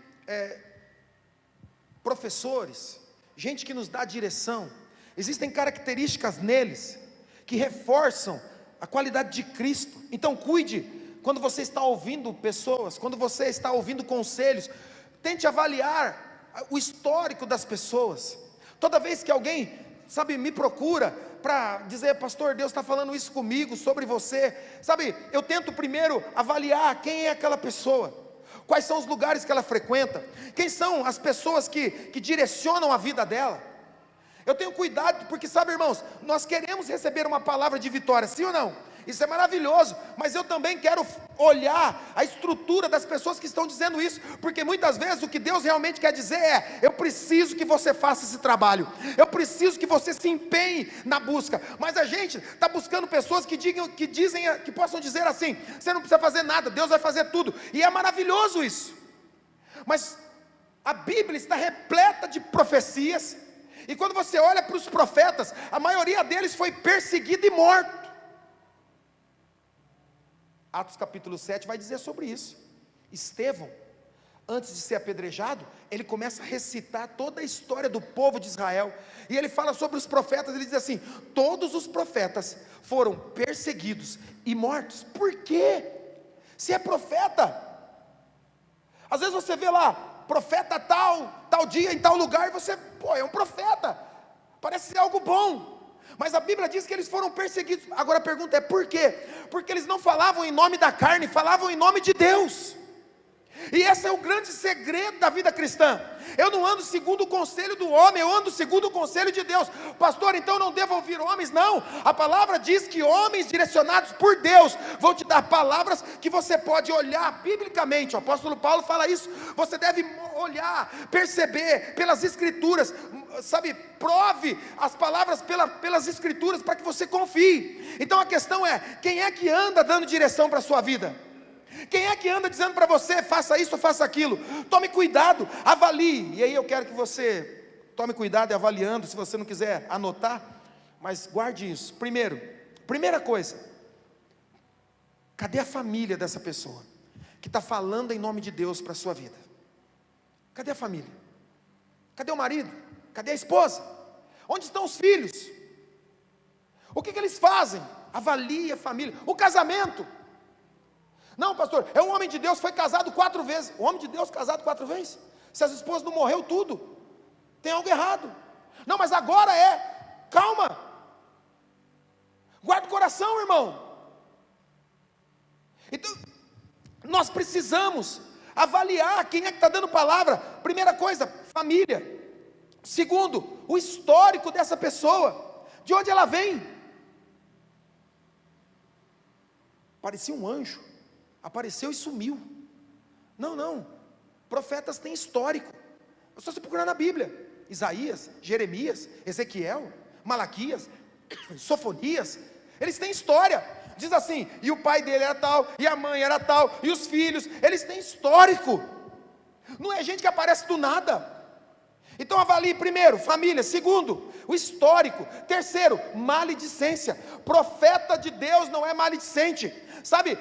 professores, gente que nos dá direção, existem características neles, que reforçam a qualidade de Cristo. Então cuide, quando você está ouvindo pessoas, quando você está ouvindo conselhos, tente avaliar o histórico das pessoas. Toda vez que alguém, sabe, me procura, para dizer, pastor, Deus está falando isso comigo, sobre você, sabe, eu tento primeiro avaliar quem é aquela pessoa, quais são os lugares que ela frequenta, quem são as pessoas que direcionam a vida dela. Eu tenho cuidado, porque sabe, irmãos, nós queremos receber uma palavra de vitória, sim ou não? Isso é maravilhoso, mas eu também quero olhar a estrutura das pessoas que estão dizendo isso, porque muitas vezes o que Deus realmente quer dizer é, eu preciso que você faça esse trabalho, eu preciso que você se empenhe na busca, mas a gente está buscando pessoas que possam dizer assim, você não precisa fazer nada, Deus vai fazer tudo, e é maravilhoso isso, mas a Bíblia está repleta de profecias, e quando você olha para os profetas, a maioria deles foi perseguido e morto. Atos capítulo 7 vai dizer sobre isso. Estevão, antes de ser apedrejado, ele começa a recitar toda a história do povo de Israel, e ele fala sobre os profetas. Ele diz assim: todos os profetas foram perseguidos e mortos. Por quê? Se é profeta, às vezes você vê lá, profeta tal dia, em tal lugar, e você, é um profeta, parece ser algo bom, mas a Bíblia diz que eles foram perseguidos. Agora a pergunta é por quê? Porque eles não falavam em nome da carne, falavam em nome de Deus. E esse é o grande segredo da vida cristã. Eu não ando segundo o conselho do homem, eu ando segundo o conselho de Deus. Pastor, então não devo ouvir homens? Não, a palavra diz que homens direcionados por Deus vão te dar palavras que você pode olhar biblicamente. O apóstolo Paulo fala isso. Você deve olhar, perceber pelas escrituras, sabe, prove as palavras pelas escrituras, para que você confie. Então a questão é, quem é que anda dando direção para a sua vida? Quem é que anda dizendo para você, faça isso ou faça aquilo? Tome cuidado, avalie. E aí eu quero que você tome cuidado e avaliando, se você não quiser anotar, mas guarde isso. Primeira coisa, cadê a família dessa pessoa que está falando em nome de Deus para a sua vida? Cadê a família? Cadê o marido? Cadê a esposa? Onde estão os filhos? O que eles fazem? Avalie a família. O casamento. Não, pastor, é um homem de Deus, foi casado 4 vezes. O homem de Deus casado 4 vezes? Se as esposas não morreu tudo, tem algo errado. Não, mas agora calma, guarda o coração, irmão. Então, nós precisamos avaliar quem é que está dando palavra. Primeira coisa, família. Segundo, o histórico dessa pessoa, de onde ela vem. Parecia um anjo, apareceu e sumiu. Não, profetas têm histórico. É só você procurar na Bíblia. Isaías, Jeremias, Ezequiel, Malaquias, Sofonias, eles têm história. Diz assim, e o pai dele era tal, e a mãe era tal, e os filhos, eles têm histórico. Não é gente que aparece do nada. Então avalie primeiro, família. Segundo, o histórico. Terceiro, maledicência. Profeta de Deus não é maledicente. Sabe,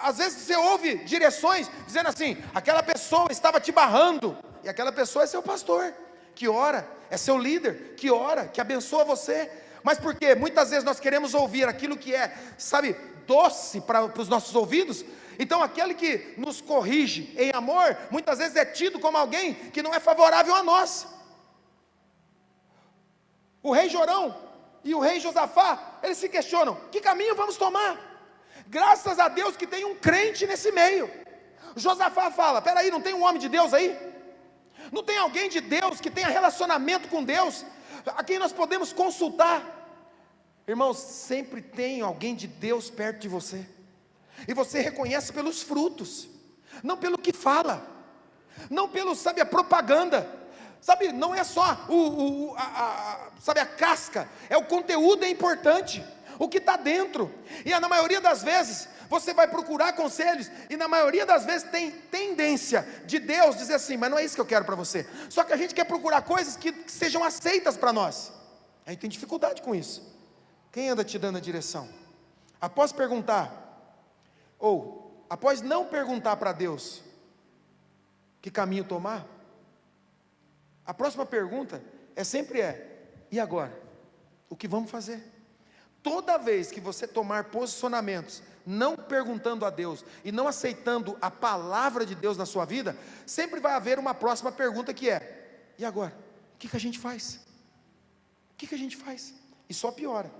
às vezes você ouve direções dizendo assim, aquela pessoa estava te barrando, e aquela pessoa é seu pastor, que ora, é seu líder, que ora, que abençoa você. Mas por quê? Muitas vezes nós queremos ouvir aquilo que é, sabe, doce para os nossos ouvidos. Então aquele que nos corrige em amor, muitas vezes é tido como alguém que não é favorável a nós. O rei Jorão e o rei Josafá, eles se questionam, que caminho vamos tomar? Graças a Deus que tem um crente nesse meio. Josafá fala, peraí, não tem um homem de Deus aí? Não tem alguém de Deus que tenha relacionamento com Deus, a quem nós podemos consultar? Irmãos, sempre tem alguém de Deus perto de você, e você reconhece pelos frutos, não pelo que fala, não pelo, sabe, a propaganda, sabe, não é só sabe, a casca, é o conteúdo, é importante, o que está dentro. E na maioria das vezes, você vai procurar conselhos, e na maioria das vezes tem tendência de Deus dizer assim, mas não é isso que eu quero para você. Só que a gente quer procurar coisas que sejam aceitas para nós, a gente tem dificuldade com isso. Quem anda te dando a direção? Após perguntar, ou após não perguntar para Deus que caminho tomar, a próxima pergunta sempre e agora? O que vamos fazer? Toda vez que você tomar posicionamentos, não perguntando a Deus, e não aceitando a palavra de Deus na sua vida, sempre vai haver uma próxima pergunta que e agora? O que a gente faz? O que a gente faz? E só piora.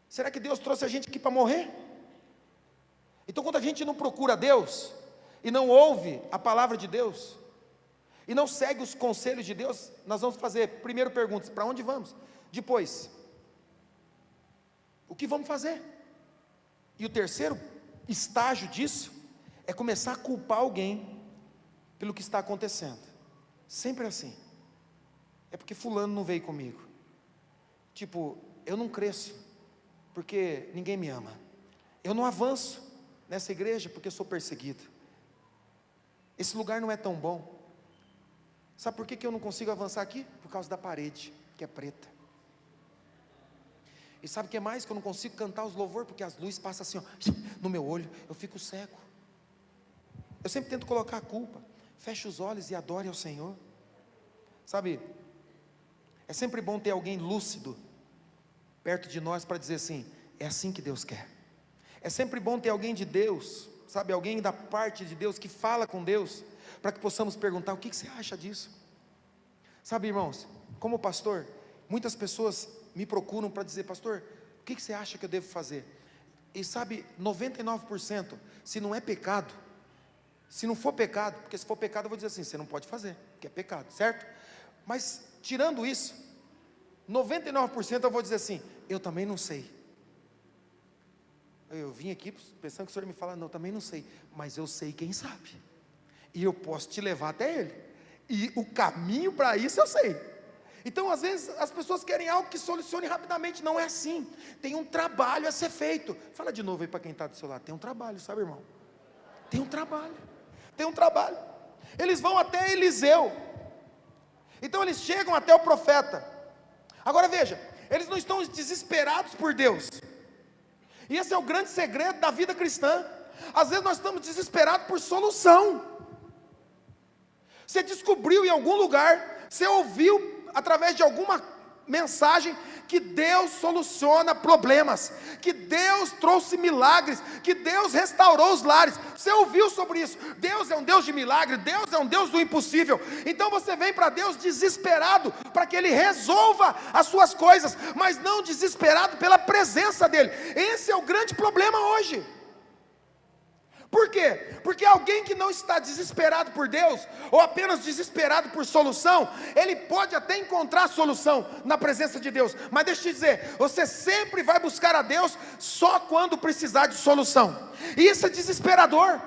Será que Deus trouxe a gente aqui para morrer? Então quando a gente não procura Deus, e não ouve a palavra de Deus, e não segue os conselhos de Deus, nós vamos fazer, primeiro perguntas, para onde vamos? Depois, o que vamos fazer? E o terceiro estágio disso, é começar a culpar alguém, pelo que está acontecendo, sempre assim, é porque fulano não veio comigo, tipo, eu não cresço, porque ninguém me ama, eu não avanço nessa igreja, porque eu sou perseguido, esse lugar não é tão bom, sabe por que eu não consigo avançar aqui? Por causa da parede, que é preta. E sabe o que é mais? Que eu não consigo cantar os louvores, porque as luzes passam assim, ó, no meu olho, eu fico cego. Eu sempre tento colocar a culpa. Feche os olhos e adore ao Senhor. Sabe, é sempre bom ter alguém lúcido perto de nós para dizer assim: é assim que Deus quer. É sempre bom ter alguém de Deus, sabe, alguém da parte de Deus que fala com Deus, para que possamos perguntar: o que você acha disso? Sabe, irmãos, como pastor, muitas pessoas me procuram para dizer: pastor, o que você acha que eu devo fazer? E sabe, 99%, se não é pecado, se não for pecado, porque se for pecado eu vou dizer assim: você não pode fazer, porque é pecado, certo? Mas tirando isso, 99% eu vou dizer assim: eu também não sei. Eu vim aqui pensando que o Senhor me fala: não, também não sei, mas eu sei quem sabe, e eu posso te levar até Ele, e o caminho para isso eu sei. Então às vezes as pessoas querem algo que solucione rapidamente. Não é assim, tem um trabalho a ser feito. Fala de novo aí para quem está do seu lado: tem um trabalho, sabe, irmão? Tem um trabalho, tem um trabalho. Eles vão até Eliseu, então eles chegam até o profeta. Agora veja, eles não estão desesperados por Deus, e esse é o grande segredo da vida cristã. Às vezes nós estamos desesperados por solução. Você descobriu em algum lugar, você ouviu através de alguma mensagem que Deus soluciona problemas, que Deus trouxe milagres, que Deus restaurou os lares. Você ouviu sobre isso? Deus é um Deus de milagre, Deus é um Deus do impossível. Então você vem para Deus desesperado para que Ele resolva as suas coisas, mas não desesperado pela presença dEle. Esse é o grande problema hoje. Por quê? Porque alguém que não está desesperado por Deus, ou apenas desesperado por solução, ele pode até encontrar solução na presença de Deus, mas deixa eu te dizer, você sempre vai buscar a Deus só quando precisar de solução, e isso é desesperador,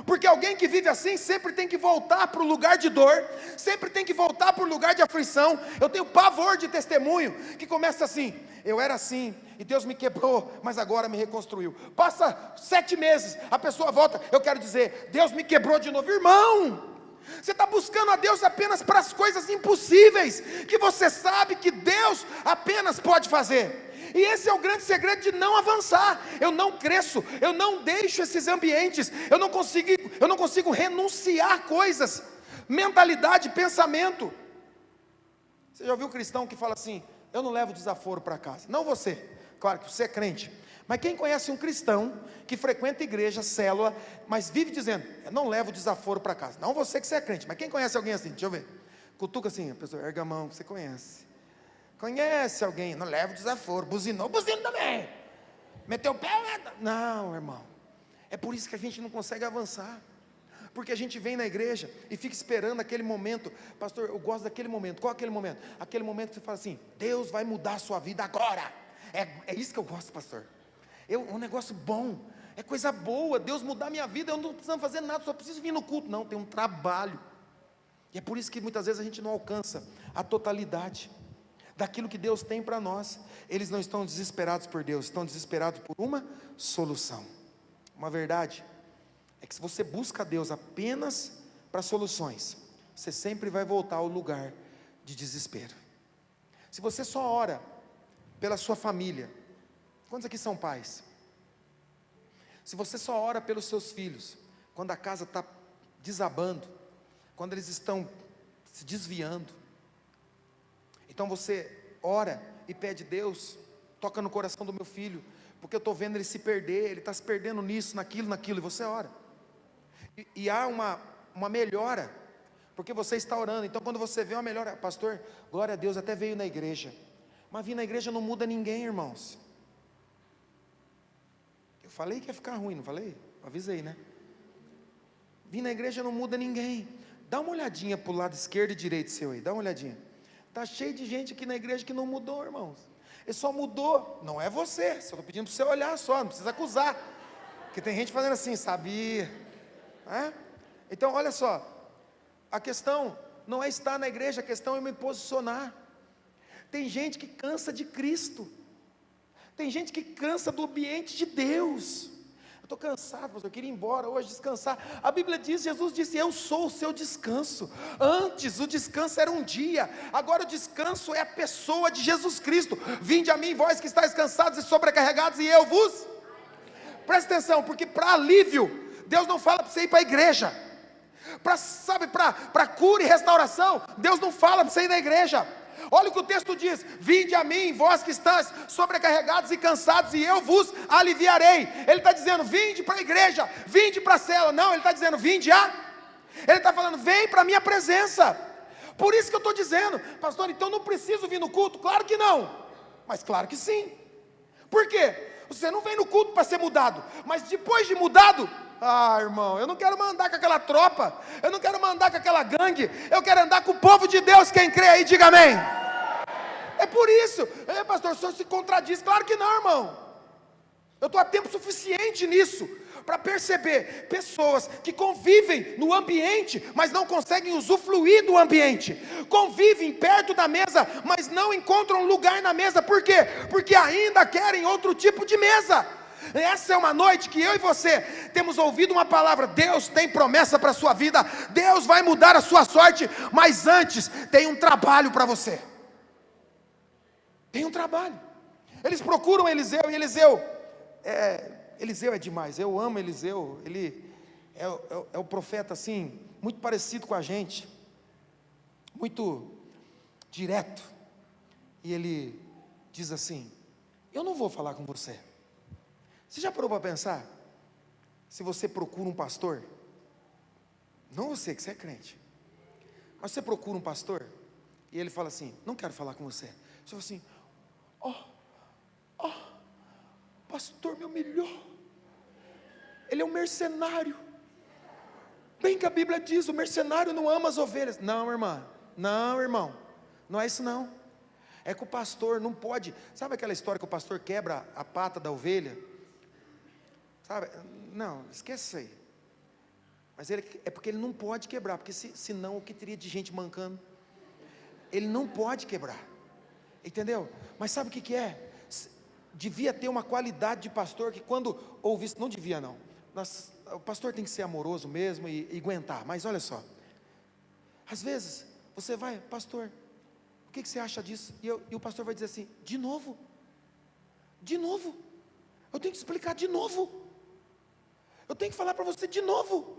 porque alguém que vive assim sempre tem que voltar para o lugar de dor, sempre tem que voltar para o lugar de aflição. Eu tenho pavor de testemunho que começa assim: eu era assim, e Deus me quebrou, mas agora me reconstruiu. Passa 7 meses, a pessoa volta: eu quero dizer, Deus me quebrou de novo. Irmão, você está buscando a Deus apenas para as coisas impossíveis, que você sabe que Deus apenas pode fazer. E esse é o grande segredo de não avançar. Eu não cresço, eu não deixo esses ambientes, eu não consigo renunciar coisas, mentalidade, pensamento. Você já ouviu um cristão que fala assim: eu não levo desaforo para casa? Não você, claro que você é crente, mas quem conhece um cristão que frequenta igreja, célula, mas vive dizendo: eu não levo desaforo para casa? Não você que você é crente, mas quem conhece alguém assim? Deixa eu ver, cutuca assim, a pessoa erga a mão, que você conhece. Conhece alguém? Não leva desaforo. Buzinou, buzina também. Meteu o pé? Não, irmão. É por isso que a gente não consegue avançar, porque a gente vem na igreja e fica esperando aquele momento. Pastor, eu gosto daquele momento. Qual é aquele momento? Aquele momento que você fala assim: Deus vai mudar a sua vida agora. É isso que eu gosto, pastor. É um negócio bom, é coisa boa, Deus mudar a minha vida. Eu não preciso fazer nada, só preciso vir no culto. Não, tem um trabalho. E é por isso que muitas vezes a gente não alcança a totalidade daquilo que Deus tem para nós. Eles não estão desesperados por Deus, estão desesperados por uma solução. Uma verdade é que se você busca Deus apenas para soluções, você sempre vai voltar ao lugar de desespero. Se você só ora pela sua família, quantos aqui são pais? Se você só ora pelos seus filhos, quando a casa está desabando, quando eles estão se desviando, então você ora e pede: Deus, toca no coração do meu filho, porque eu estou vendo ele se perder, ele está se perdendo nisso, naquilo, e você ora, e há uma melhora, porque você está orando. Então quando você vê uma melhora: pastor, glória a Deus, até veio na igreja, mas vir na igreja não muda ninguém, irmãos. Eu falei que ia ficar ruim, não falei? Avisei, né? Vir na igreja não muda ninguém. Dá uma olhadinha para o lado esquerdo e direito seu aí, dá uma olhadinha. Está cheio de gente aqui na igreja que não mudou, irmãos. Ele só mudou, não é você. Só estou pedindo para você olhar só, não precisa acusar. Porque tem gente fazendo assim: sabia? Então olha só, a questão não é estar na igreja, a questão é me posicionar. Tem gente que cansa de Cristo, tem gente que cansa do ambiente de Deus. estou cansado, pastor, eu queria ir embora hoje, descansar. A Bíblia diz, Jesus disse, eu sou o seu descanso. Antes o descanso era um dia, agora o descanso é a pessoa de Jesus Cristo. Vinde a mim, vós que estáis cansados e sobrecarregados, e eu vos... Presta atenção, porque para alívio, Deus não fala para você ir para a igreja. Para cura e restauração, Deus não fala para você ir na igreja. Olha o que o texto diz: vinde a mim, vós que estáis sobrecarregados e cansados, e eu vos aliviarei. Ele está dizendo, vinde para a igreja, vinde para a célula. Não, ele está dizendo, vinde a... Ele está falando, vem para a minha presença. Por isso que eu estou dizendo, pastor, então não preciso vir no culto? Claro que não, mas claro que sim. Por quê? Você não vem no culto para ser mudado, mas depois de mudado, irmão, eu não quero andar com aquela tropa, eu não quero andar com aquela gangue, eu quero andar com o povo de Deus. Quem crê aí, diga amém. É por isso, pastor, o senhor se contradiz. Claro que não, irmão. Eu estou há tempo suficiente nisso, para perceber pessoas que convivem no ambiente, mas não conseguem usufruir do ambiente, convivem perto da mesa, mas não encontram lugar na mesa. Por quê? Porque ainda querem outro tipo de mesa. Essa é uma noite que eu e você temos ouvido uma palavra. Deus tem promessa para a sua vida, Deus vai mudar a sua sorte, mas antes tem um trabalho para você. Tem um trabalho. Eles procuram Eliseu, e Eliseu é demais, eu amo Eliseu. Ele é o profeta assim, muito parecido com a gente, muito direto. E ele diz assim, eu não vou falar com você. Você já parou para pensar? Se você procura um pastor, não você que você é crente, mas você procura um pastor, e ele fala assim, não quero falar com você. Você fala assim, pastor me humilhou, ele é um mercenário. Bem que a Bíblia diz, o mercenário não ama as ovelhas. Não, irmã, não, irmão, não é isso não. É que o pastor não pode, sabe aquela história que o pastor quebra a pata da ovelha? Sabe, não, esquece isso aí. Mas é porque ele não pode quebrar, porque senão o que teria de gente mancando? Ele não pode quebrar, entendeu? Mas sabe o que é? Devia ter uma qualidade de pastor que quando ouvisse, não devia não, o pastor tem que ser amoroso mesmo e aguentar. Mas olha só, às vezes você vai, pastor, o que você acha disso? E o pastor vai dizer assim, de novo, eu tenho que explicar de novo, eu tenho que falar para você de novo.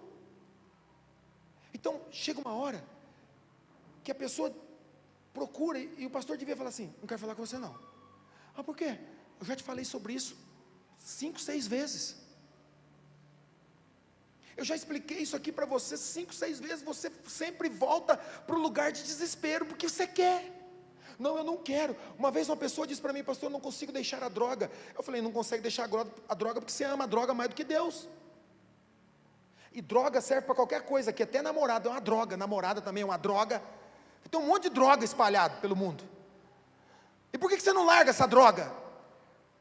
Então chega uma hora que a pessoa procura, e o pastor devia falar assim, não quero falar com você não. Por quê? Eu já te falei sobre isso 5, 6 vezes. Eu já expliquei isso aqui para você 5, 6 vezes. Você sempre volta para o lugar de desespero, porque você quer. Não, eu não quero. Uma vez uma pessoa disse para mim, pastor, eu não consigo deixar a droga. Eu falei, não consegue deixar a droga porque você ama a droga mais do que Deus. E droga serve para qualquer coisa, que até namorado é uma droga, namorada também é uma droga. Tem um monte de droga espalhado pelo mundo. E por que você não larga essa droga?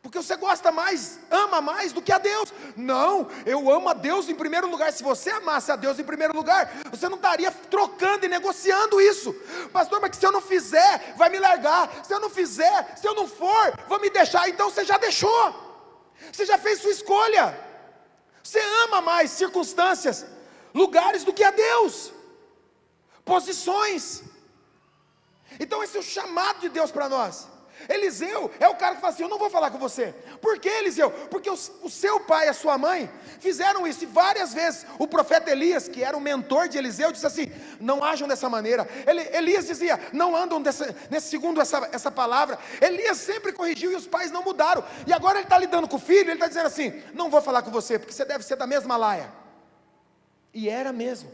Porque você gosta mais, ama mais do que a Deus. Não, eu amo a Deus em primeiro lugar. Se você amasse a Deus em primeiro lugar, você não estaria trocando e negociando isso. Pastor, mas que se eu não fizer, vai me largar. Se eu não fizer, se eu não for, vão me deixar. Então você já deixou, você já fez sua escolha. Você ama mais circunstâncias, lugares do que a Deus, posições. Então esse é o chamado de Deus para nós. Eliseu é o cara que fala assim, eu não vou falar com você. Por que, Eliseu? Porque o seu pai e a sua mãe fizeram isso, e várias vezes o profeta Elias, que era o mentor de Eliseu, disse assim, não ajam dessa maneira. Elias dizia, não andam segundo essa palavra. Elias sempre corrigiu e os pais não mudaram. E agora ele está lidando com o filho, ele está dizendo assim, não vou falar com você, porque você deve ser da mesma laia. E era mesmo.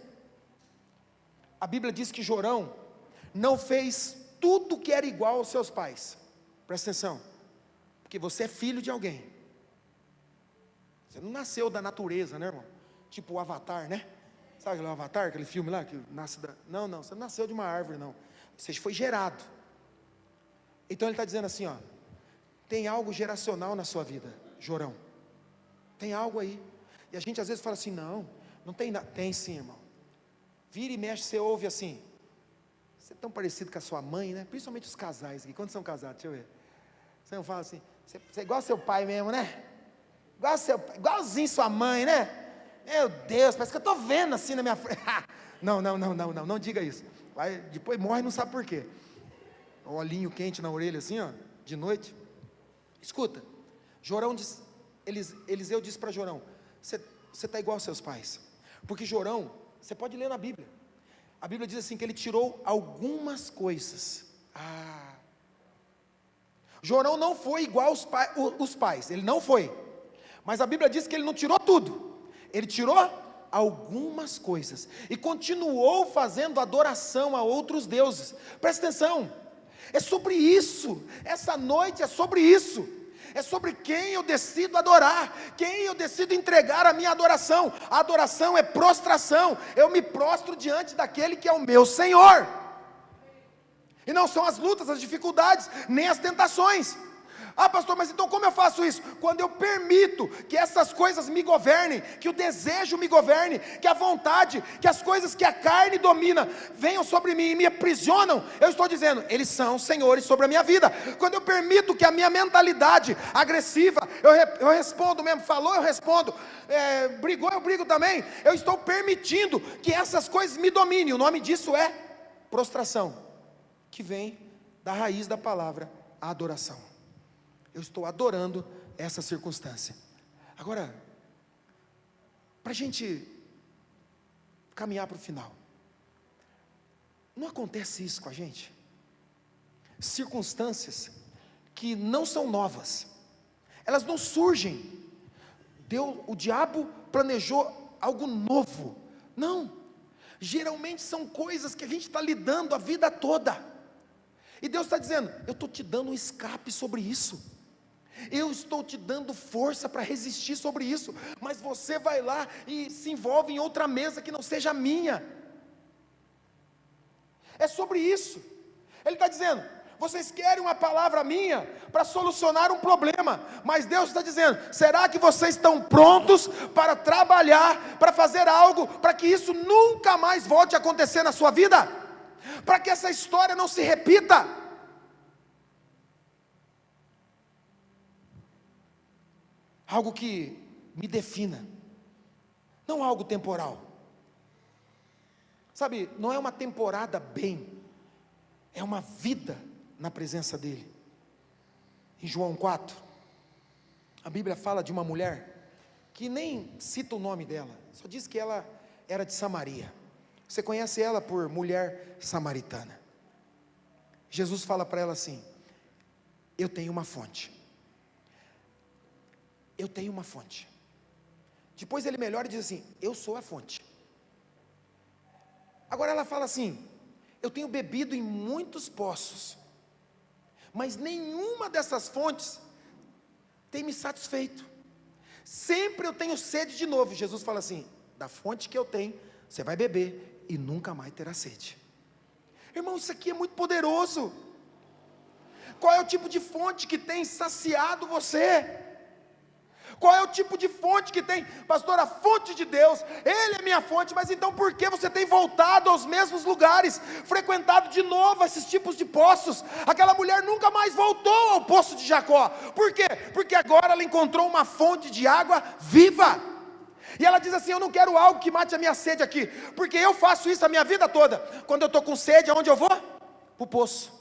A Bíblia diz que Jorão não fez tudo que era igual aos seus pais. Presta atenção, porque você é filho de alguém. Você não nasceu da natureza, né, irmão? Tipo o Avatar, né? Sabe o Avatar, aquele filme lá que nasce da... Não, você não nasceu de uma árvore, não. Você foi gerado. Então ele está dizendo assim, ó, tem algo geracional na sua vida, Jorão. Tem algo aí. E a gente às vezes fala assim, não tem nada. Tem sim, irmão. Vira e mexe, você ouve assim, você é tão parecido com a sua mãe, né? Principalmente os casais aqui. Quando são casados, deixa eu ver. Você não fala assim, você é igual ao seu pai mesmo, né? igualzinho sua mãe, né? Meu Deus, parece que eu estou vendo assim na minha frente. Não diga isso. Vai, depois morre e não sabe por quê. O olhinho quente na orelha assim, ó, de noite. Escuta, Eliseu disse para Jorão: você está igual aos seus pais. Porque Jorão, você pode ler na Bíblia. A Bíblia diz assim que ele tirou algumas coisas. Jorão não foi igual os pais, ele não foi. Mas a Bíblia diz que ele não tirou tudo. Ele tirou algumas coisas e continuou fazendo adoração a outros deuses. Presta atenção, é sobre isso. Essa noite é sobre isso. É sobre quem eu decido adorar, quem eu decido entregar a minha adoração. A adoração é prostração. Eu me prostro diante daquele que é o meu Senhor. E não são as lutas, as dificuldades, nem as tentações. Pastor, mas então como eu faço isso? Quando eu permito que essas coisas me governem, que o desejo me governe, que a vontade, que as coisas que a carne domina, venham sobre mim e me aprisionam, eu estou dizendo, eles são senhores sobre a minha vida. Quando eu permito que a minha mentalidade agressiva, eu respondo mesmo, falou, eu respondo, brigou, eu brigo também, eu estou permitindo que essas coisas me dominem. O nome disso é prostração, que vem da raiz da palavra adoração. Eu estou adorando essa circunstância. Agora, para a gente caminhar para o final, não acontece isso com a gente? Circunstâncias que não são novas, elas não surgem. O diabo planejou algo novo. Não, geralmente são coisas que a gente está lidando a vida toda. E Deus está dizendo, eu estou te dando um escape sobre isso. Eu estou te dando força para resistir sobre isso, mas você vai lá e se envolve em outra mesa que não seja a minha. É sobre isso. Ele está dizendo, vocês querem uma palavra minha para solucionar um problema, mas Deus está dizendo, será que vocês estão prontos para trabalhar, para fazer algo, para que isso nunca mais volte a acontecer na sua vida? Para que essa história não se repita? Algo que me defina, não algo temporal. Sabe, não é uma temporada bem, é uma vida na presença dEle. Em João 4, a Bíblia fala de uma mulher, que nem cita o nome dela, só diz que ela era de Samaria. Você conhece ela por mulher samaritana. Jesus fala para ela assim, eu tenho uma fonte. Eu tenho uma fonte. Depois ele melhora e diz assim, eu sou a fonte. Agora ela fala assim, eu tenho bebido em muitos poços, mas nenhuma dessas fontes tem me satisfeito. Sempre eu tenho sede de novo. Jesus fala assim, da fonte que eu tenho, você vai beber e nunca mais terá sede. Irmão, isso aqui é muito poderoso. Qual é o tipo de fonte que tem saciado você? Qual é o tipo de fonte que tem? Pastor, a fonte de Deus, Ele é minha fonte. Mas então por que você tem voltado aos mesmos lugares, frequentado de novo esses tipos de poços? Aquela mulher nunca mais voltou ao poço de Jacó. Por quê? Porque agora ela encontrou uma fonte de água viva. E ela diz assim, eu não quero algo que mate a minha sede aqui, porque eu faço isso a minha vida toda. Quando eu estou com sede, aonde eu vou? Para o poço.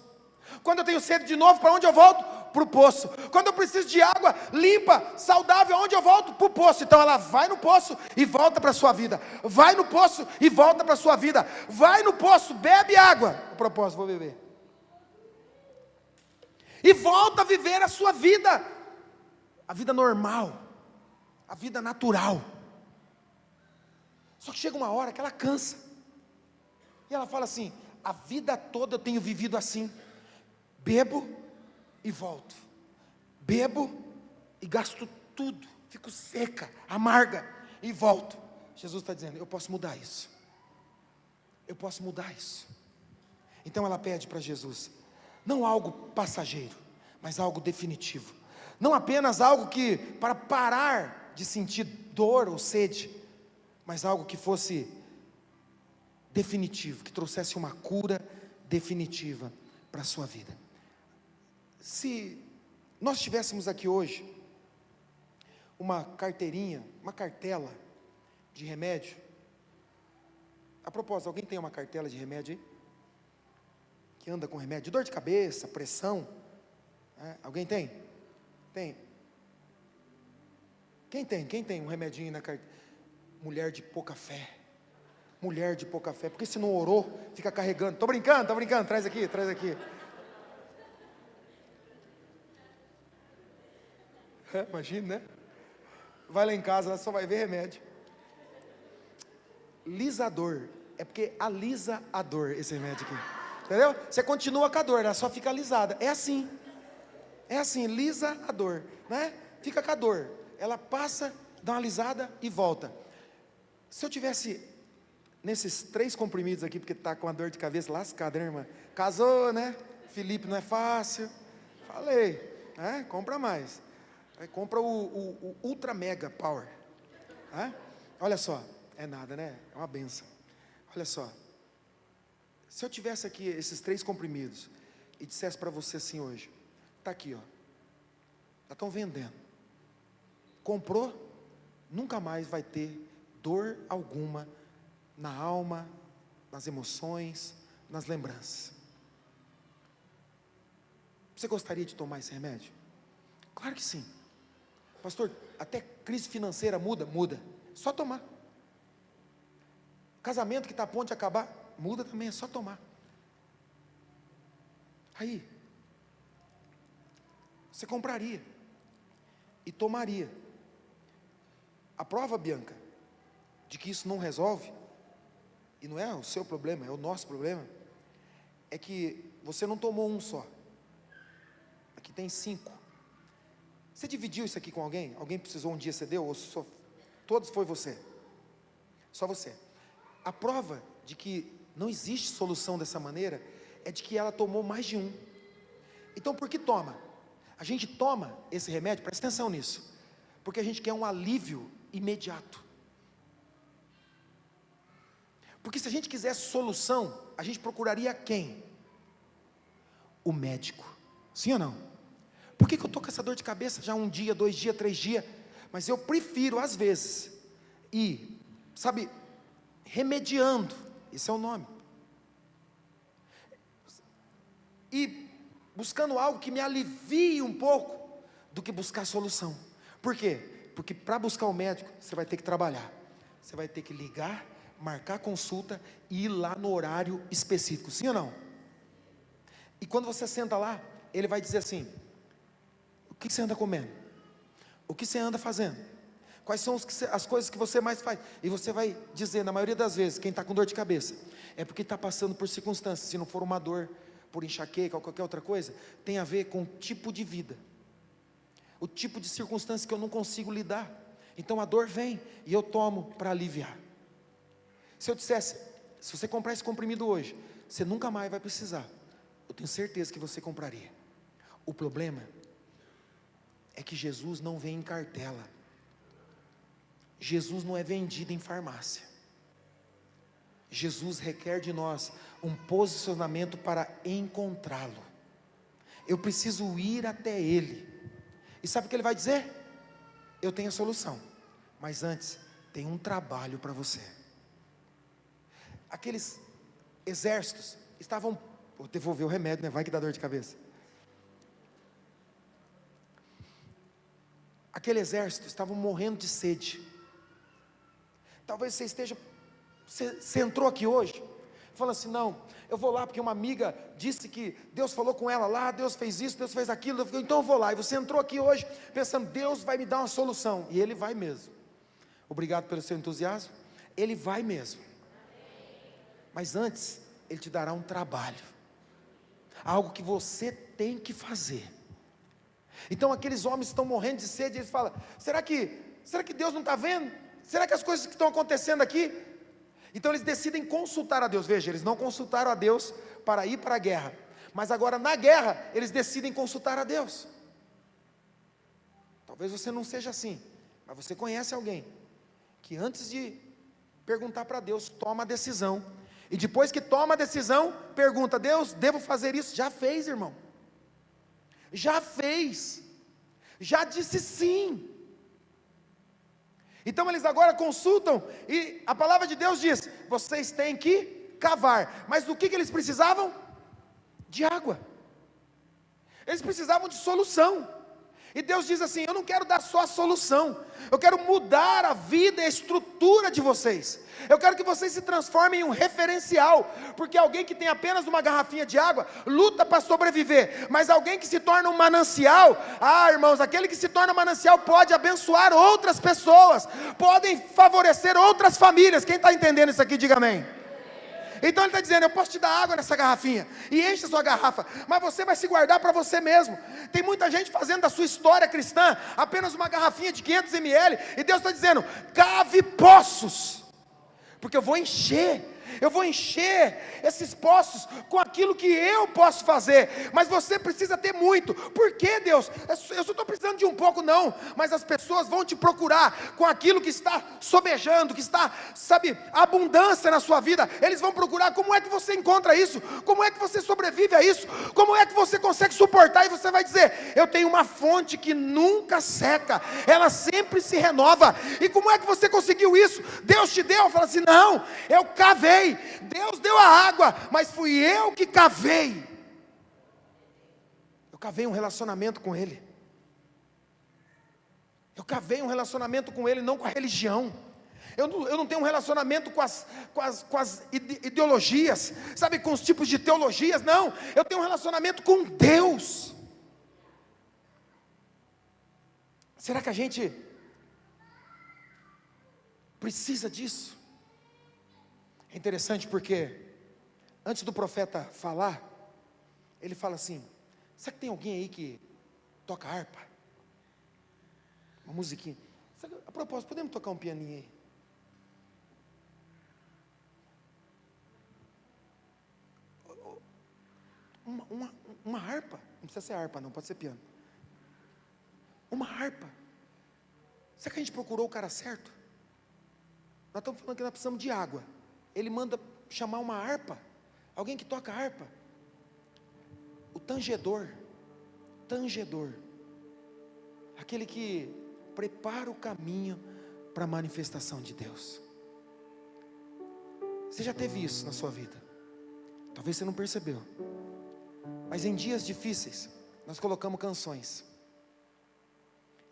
Quando eu tenho sede de novo, para onde eu volto? Para o poço. Quando eu preciso de água limpa, saudável, aonde eu volto? Para o poço. Então ela vai no poço e volta para a sua vida. Vai no poço e volta para a sua vida. Vai no poço, bebe água. O propósito, vou beber. E volta a viver a sua vida. A vida normal. A vida natural. Só que chega uma hora que ela cansa. E ela fala assim, a vida toda eu tenho vivido assim. Bebo e volto. Bebo e gasto tudo. Fico seca, amarga e volto. Jesus está dizendo, eu posso mudar isso. Eu posso mudar isso. Então ela pede para Jesus, não algo passageiro, mas algo definitivo. Não apenas algo que, para parar de sentir dor ou sede, mas algo que fosse definitivo, que trouxesse uma cura definitiva para a sua vida. Se nós estivéssemos aqui hoje uma carteirinha, uma cartela de remédio. A propósito, alguém tem uma cartela de remédio aí? Que anda com remédio? De dor de cabeça, pressão? Alguém tem? Tem. Quem tem? Quem tem um remedinho na cartela? Mulher de pouca fé. Mulher de pouca fé. Porque se não orou, fica carregando. Estou brincando, traz aqui, traz aqui. Imagina, né? Vai lá em casa, ela só vai ver remédio. Lisador. É porque alisa a dor esse remédio aqui. Entendeu? Você continua com a dor, ela só fica alisada. É assim, lisa a dor, né? Fica com a dor. Ela passa, dá uma alisada e volta. Se eu tivesse nesses 3 comprimidos aqui, porque está com a dor de cabeça lascada, né, irmã? Casou, né? Felipe não é fácil. Falei, compra mais. Aí compra o Ultra Mega Power. Olha só, é nada, né? É uma benção. Olha só, se eu tivesse aqui esses 3 comprimidos e dissesse para você assim hoje, está aqui, ó, já estão vendendo. Comprou, nunca mais vai ter dor alguma na alma, nas emoções, nas lembranças. Você gostaria de tomar esse remédio? Claro que sim. Pastor, até crise financeira muda? Muda. Só tomar. Casamento que está a ponto de acabar? Muda também, é só tomar. Aí, você compraria e tomaria. A prova, Bianca, de que isso não resolve, e não é o seu problema, é o nosso problema, é que você não tomou um só. Aqui tem 5. Você dividiu isso aqui com alguém? Alguém precisou um dia, você deu? Ou só, todos foi você? Só você. A prova de que não existe solução dessa maneira é de que ela tomou mais de um. Então por que toma? A gente toma esse remédio, presta atenção nisso, porque a gente quer um alívio imediato. Porque se a gente quisesse solução, a gente procuraria quem? O médico. Sim ou não? Por que eu estou com essa dor de cabeça já 1 dia, 2 dias, 3 dias? Mas eu prefiro às vezes ir, sabe, remediando, esse é o nome, e buscando algo que me alivie um pouco, do que buscar solução. Por quê? Porque para buscar o médico, você vai ter que trabalhar, você vai ter que ligar, marcar consulta e ir lá no horário específico, sim ou não? E quando você senta lá, ele vai dizer assim: o que você anda comendo? O que você anda fazendo? Quais são as coisas que você mais faz? E você vai dizer, na maioria das vezes, quem está com dor de cabeça, é porque está passando por circunstâncias. Se não for uma dor por enxaqueca ou qualquer outra coisa, tem a ver com o tipo de vida, o tipo de circunstância que eu não consigo lidar. Então a dor vem e eu tomo para aliviar. Se eu dissesse, se você comprar esse comprimido hoje, você nunca mais vai precisar, eu tenho certeza que você compraria. O problema é que Jesus não vem em cartela. Jesus não é vendido em farmácia. Jesus requer de nós um posicionamento para encontrá-lo. Eu preciso ir até Ele. E sabe o que Ele vai dizer? Eu tenho a solução, mas antes tem um trabalho para você. Aqueles exércitos estavam, vou devolver o remédio, né? Vai que dá dor de cabeça. Aquele exército estavam morrendo de sede. Talvez você esteja, você entrou aqui hoje, falando assim: não, eu vou lá porque uma amiga disse que Deus falou com ela lá, Deus fez isso, Deus fez aquilo, então eu vou lá. E você entrou aqui hoje pensando, Deus vai me dar uma solução, e Ele vai mesmo. Obrigado pelo seu entusiasmo. Ele vai mesmo, mas antes Ele te dará um trabalho, algo que você tem que fazer. Então aqueles homens estão morrendo de sede, eles falam: será que Deus não está vendo? Será que as coisas que estão acontecendo aqui? Então eles decidem consultar a Deus. Veja, eles não consultaram a Deus para ir para a guerra, mas agora na guerra eles decidem consultar a Deus. Talvez você não seja assim, mas você conhece alguém que antes de perguntar para Deus, toma a decisão, e depois que toma a decisão, pergunta: Deus, devo fazer isso? Já fez, irmão, já fez, já disse sim. Então eles agora consultam, e a palavra de Deus diz: vocês têm que cavar. Mas do que eles precisavam? De água. Eles precisavam de solução. E Deus diz assim: eu não quero dar só a solução, eu quero mudar a vida e a estrutura de vocês. Eu quero que vocês se transformem em um referencial, porque alguém que tem apenas uma garrafinha de água, luta para sobreviver, mas alguém que se torna um manancial, irmãos, aquele que se torna manancial pode abençoar outras pessoas, podem favorecer outras famílias. Quem está entendendo isso aqui, diga amém. Então ele está dizendo: eu posso te dar água nessa garrafinha, e enche a sua garrafa, mas você vai se guardar para você mesmo. Tem muita gente fazendo da sua história cristã apenas uma garrafinha de 500 ml, e Deus está dizendo: cave poços, porque eu vou encher esses poços com aquilo que eu posso fazer. Mas você precisa ter muito. Por que, Deus? Eu só estou precisando de um pouco. Não, mas as pessoas vão te procurar com aquilo que está sobejando, que está, abundância na sua vida. Eles vão procurar. Como é que você encontra isso? Como é que você sobrevive a isso? Como é que você consegue suportar? E você vai dizer: eu tenho uma fonte que nunca seca, ela sempre se renova. E como é que você conseguiu isso? Deus te deu? Fala assim: não, eu cavei. Deus deu a água, mas fui eu que cavei. Eu cavei um relacionamento com Ele. Eu cavei um relacionamento com Ele, não com a religião. Eu não tenho um relacionamento com as ideologias, com os tipos de teologias. Não, eu tenho um relacionamento com Deus. Será que a gente precisa disso? É interessante porque, antes do profeta falar, ele fala assim: será que tem alguém aí que toca harpa? Uma musiquinha. A propósito, podemos tocar um pianinho aí? Uma harpa, não precisa ser harpa não, pode ser piano. Uma harpa. Será que a gente procurou o cara certo? Nós estamos falando que nós precisamos de água. Ele manda chamar uma harpa, alguém que toca harpa. O tangedor, aquele que prepara o caminho para a manifestação de Deus. Você já teve isso na sua vida? Talvez você não percebeu, mas em dias difíceis nós colocamos canções,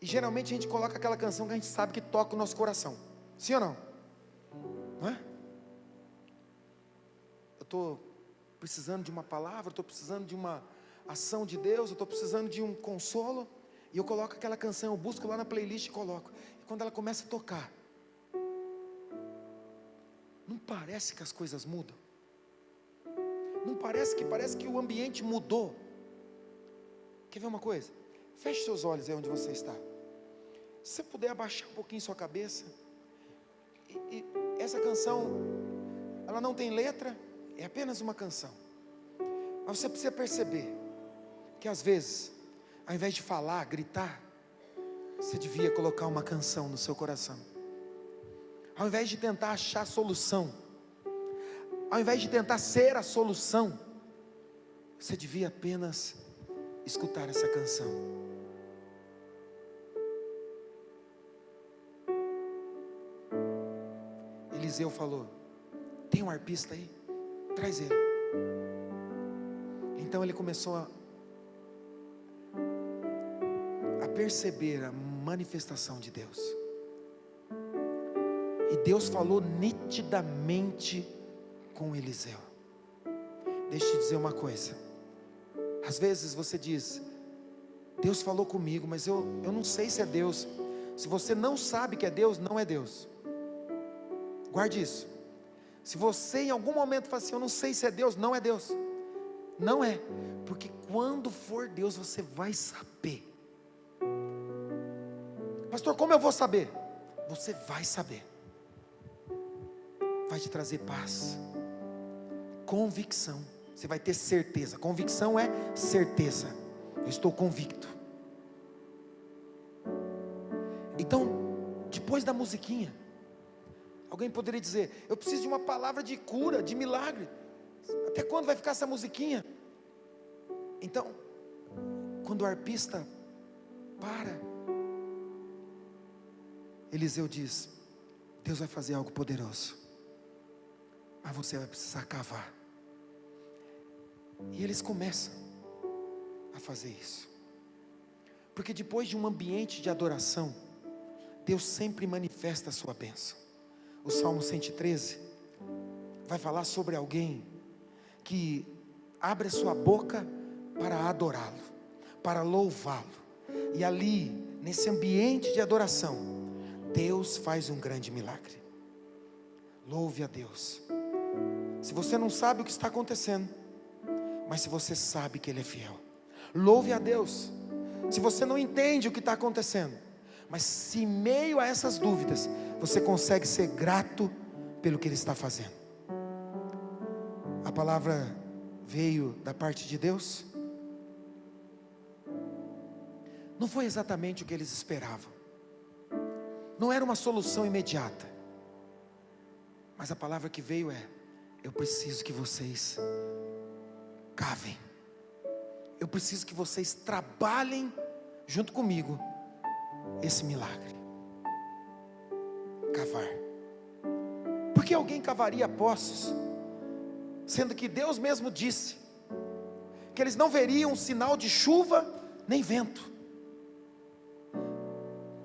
e geralmente a gente coloca aquela canção que a gente sabe que toca o nosso coração. Sim ou não? Não é? Eu estou precisando de uma palavra, eu estou precisando de uma ação de Deus, eu estou precisando de um consolo, e eu coloco aquela canção, eu busco lá na playlist e coloco. E quando ela começa a tocar, não parece que as coisas mudam? Não parece que o ambiente mudou? Quer ver uma coisa? Feche seus olhos aí onde você está. Se você puder abaixar um pouquinho sua cabeça, e essa canção, ela não tem letra, é apenas uma canção. Mas você precisa perceber que às vezes, ao invés de falar, gritar, você devia colocar uma canção no seu coração. Ao invés de tentar achar solução, ao invés de tentar ser a solução, você devia apenas escutar essa canção. Eliseu falou: tem um arpista aí? Traz ele. Então ele começou a perceber a manifestação de Deus. E Deus falou nitidamente com Eliseu. Deixa eu te dizer uma coisa. Às vezes você diz: Deus falou comigo, mas eu não sei se é Deus. Se você não sabe que é Deus, não é Deus. Guarde isso. Se você em algum momento fala assim: eu não sei se é Deus, não é Deus. Não é, porque quando for Deus você vai saber. Pastor, como eu vou saber? Você vai saber. Vai te trazer paz, convicção. Você vai ter certeza. Convicção é certeza. Eu estou convicto. Então, depois da musiquinha, alguém poderia dizer: eu preciso de uma palavra de cura, de milagre. Até quando vai ficar essa musiquinha? Então, quando o arpista para, Eliseu diz: Deus vai fazer algo poderoso, mas você vai precisar cavar. E eles começam a fazer isso, porque depois de um ambiente de adoração, Deus sempre manifesta a sua bênção. O Salmo 113 vai falar sobre alguém que abre a sua boca para adorá-lo, para louvá-lo, e ali, nesse ambiente de adoração, Deus faz um grande milagre. Louve a Deus. Se você não sabe o que está acontecendo, mas se você sabe que Ele é fiel, louve a Deus. Se você não entende o que está acontecendo, mas se em meio a essas dúvidas, você consegue ser grato pelo que Ele está fazendo. A palavra veio da parte de Deus. Não foi exatamente o que eles esperavam, não era uma solução imediata, mas a palavra que veio é: eu preciso que vocês cavem, eu preciso que vocês trabalhem junto comigo esse milagre. Cavar. Por que alguém cavaria poços, sendo que Deus mesmo disse que eles não veriam sinal de chuva nem vento?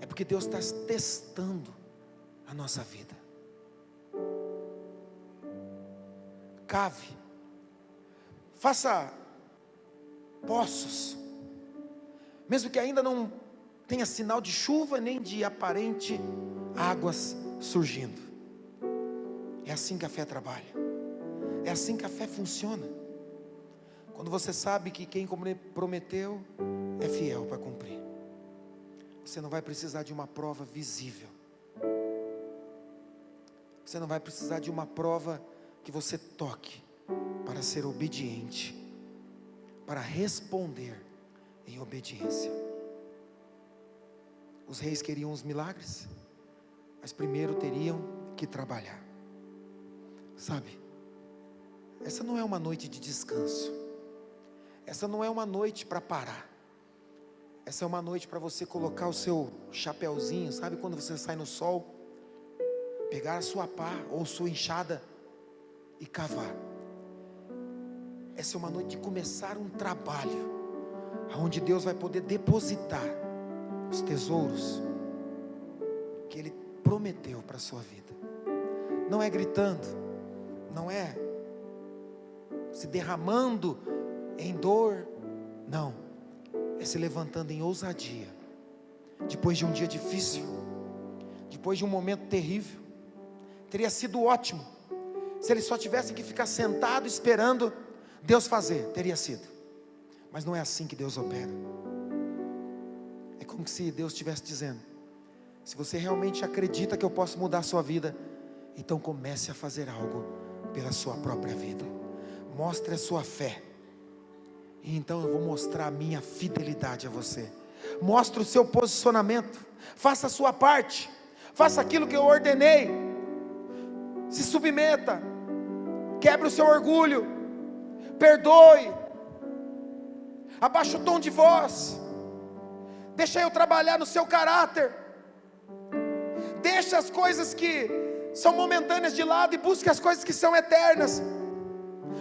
É porque Deus está testando a nossa vida. Cave, faça poços, mesmo que ainda não tenha sinal de chuva nem de aparente águas surgindo. É assim que a fé trabalha, é assim que a fé funciona. Quando você sabe que quem prometeu é fiel para cumprir, você não vai precisar de uma prova visível, você não vai precisar de uma prova que você toque para ser obediente, para responder em obediência. Os reis queriam os milagres, mas primeiro teriam que trabalhar. Sabe, essa não é uma noite de descanso, essa não é uma noite para parar, essa é uma noite para você colocar o seu chapéuzinho, sabe quando você sai no sol, pegar a sua pá ou sua enxada e cavar. Essa é uma noite de começar um trabalho, onde Deus vai poder depositar os tesouros que Ele prometeu para a sua vida. Não é gritando, não é se derramando em dor, não, é se levantando em ousadia, depois de um dia difícil, depois de um momento terrível. Teria sido ótimo se eles só tivessem que ficar sentado esperando Deus fazer, teria sido, mas não é assim que Deus opera. É como se Deus estivesse dizendo: se você realmente acredita que eu posso mudar a sua vida, então comece a fazer algo pela sua própria vida, mostre a sua fé, e então eu vou mostrar a minha fidelidade a você. Mostre o seu posicionamento, faça a sua parte, faça aquilo que eu ordenei, se submeta, quebre o seu orgulho, perdoe, abaixe o tom de voz, deixa eu trabalhar no seu caráter, deixa as coisas que são momentâneas de lado e busque as coisas que são eternas.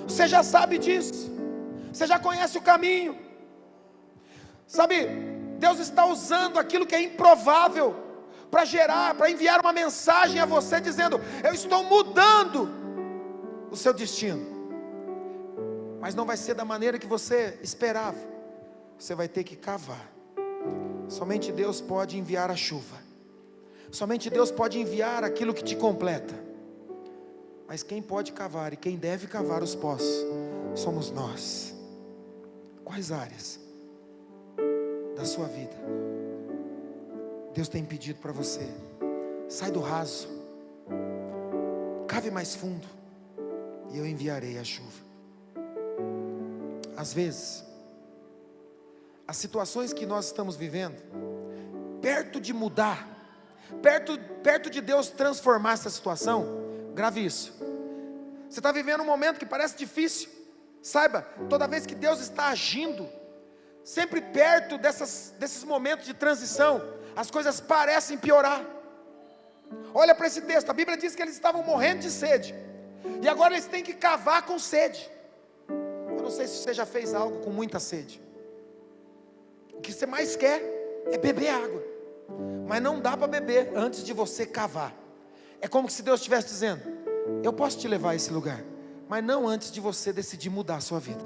Você já sabe disso, você já conhece o caminho, sabe, Deus está usando aquilo que é improvável para gerar, para enviar uma mensagem a você dizendo: eu estou mudando o seu destino, mas não vai ser da maneira que você esperava, você vai ter que cavar. Somente Deus pode enviar a chuva, somente Deus pode enviar aquilo que te completa, mas quem pode cavar e quem deve cavar os poços somos nós. Quais áreas da sua vida Deus tem pedido para você? Sai do raso, cave mais fundo, e eu enviarei a chuva. Às vezes, as situações que nós estamos vivendo, perto de mudar, perto de Deus transformar essa situação, grave isso. Você está vivendo um momento que parece difícil, saiba, toda vez que Deus está agindo, sempre perto desses momentos de transição, as coisas parecem piorar. Olha para esse texto, a Bíblia diz que eles estavam morrendo de sede, e agora eles têm que cavar com sede. Eu não sei se você já fez algo com muita sede. O que você mais quer é beber água, mas não dá para beber antes de você cavar. É como se Deus estivesse dizendo: eu posso te levar a esse lugar, mas não antes de você decidir mudar a sua vida.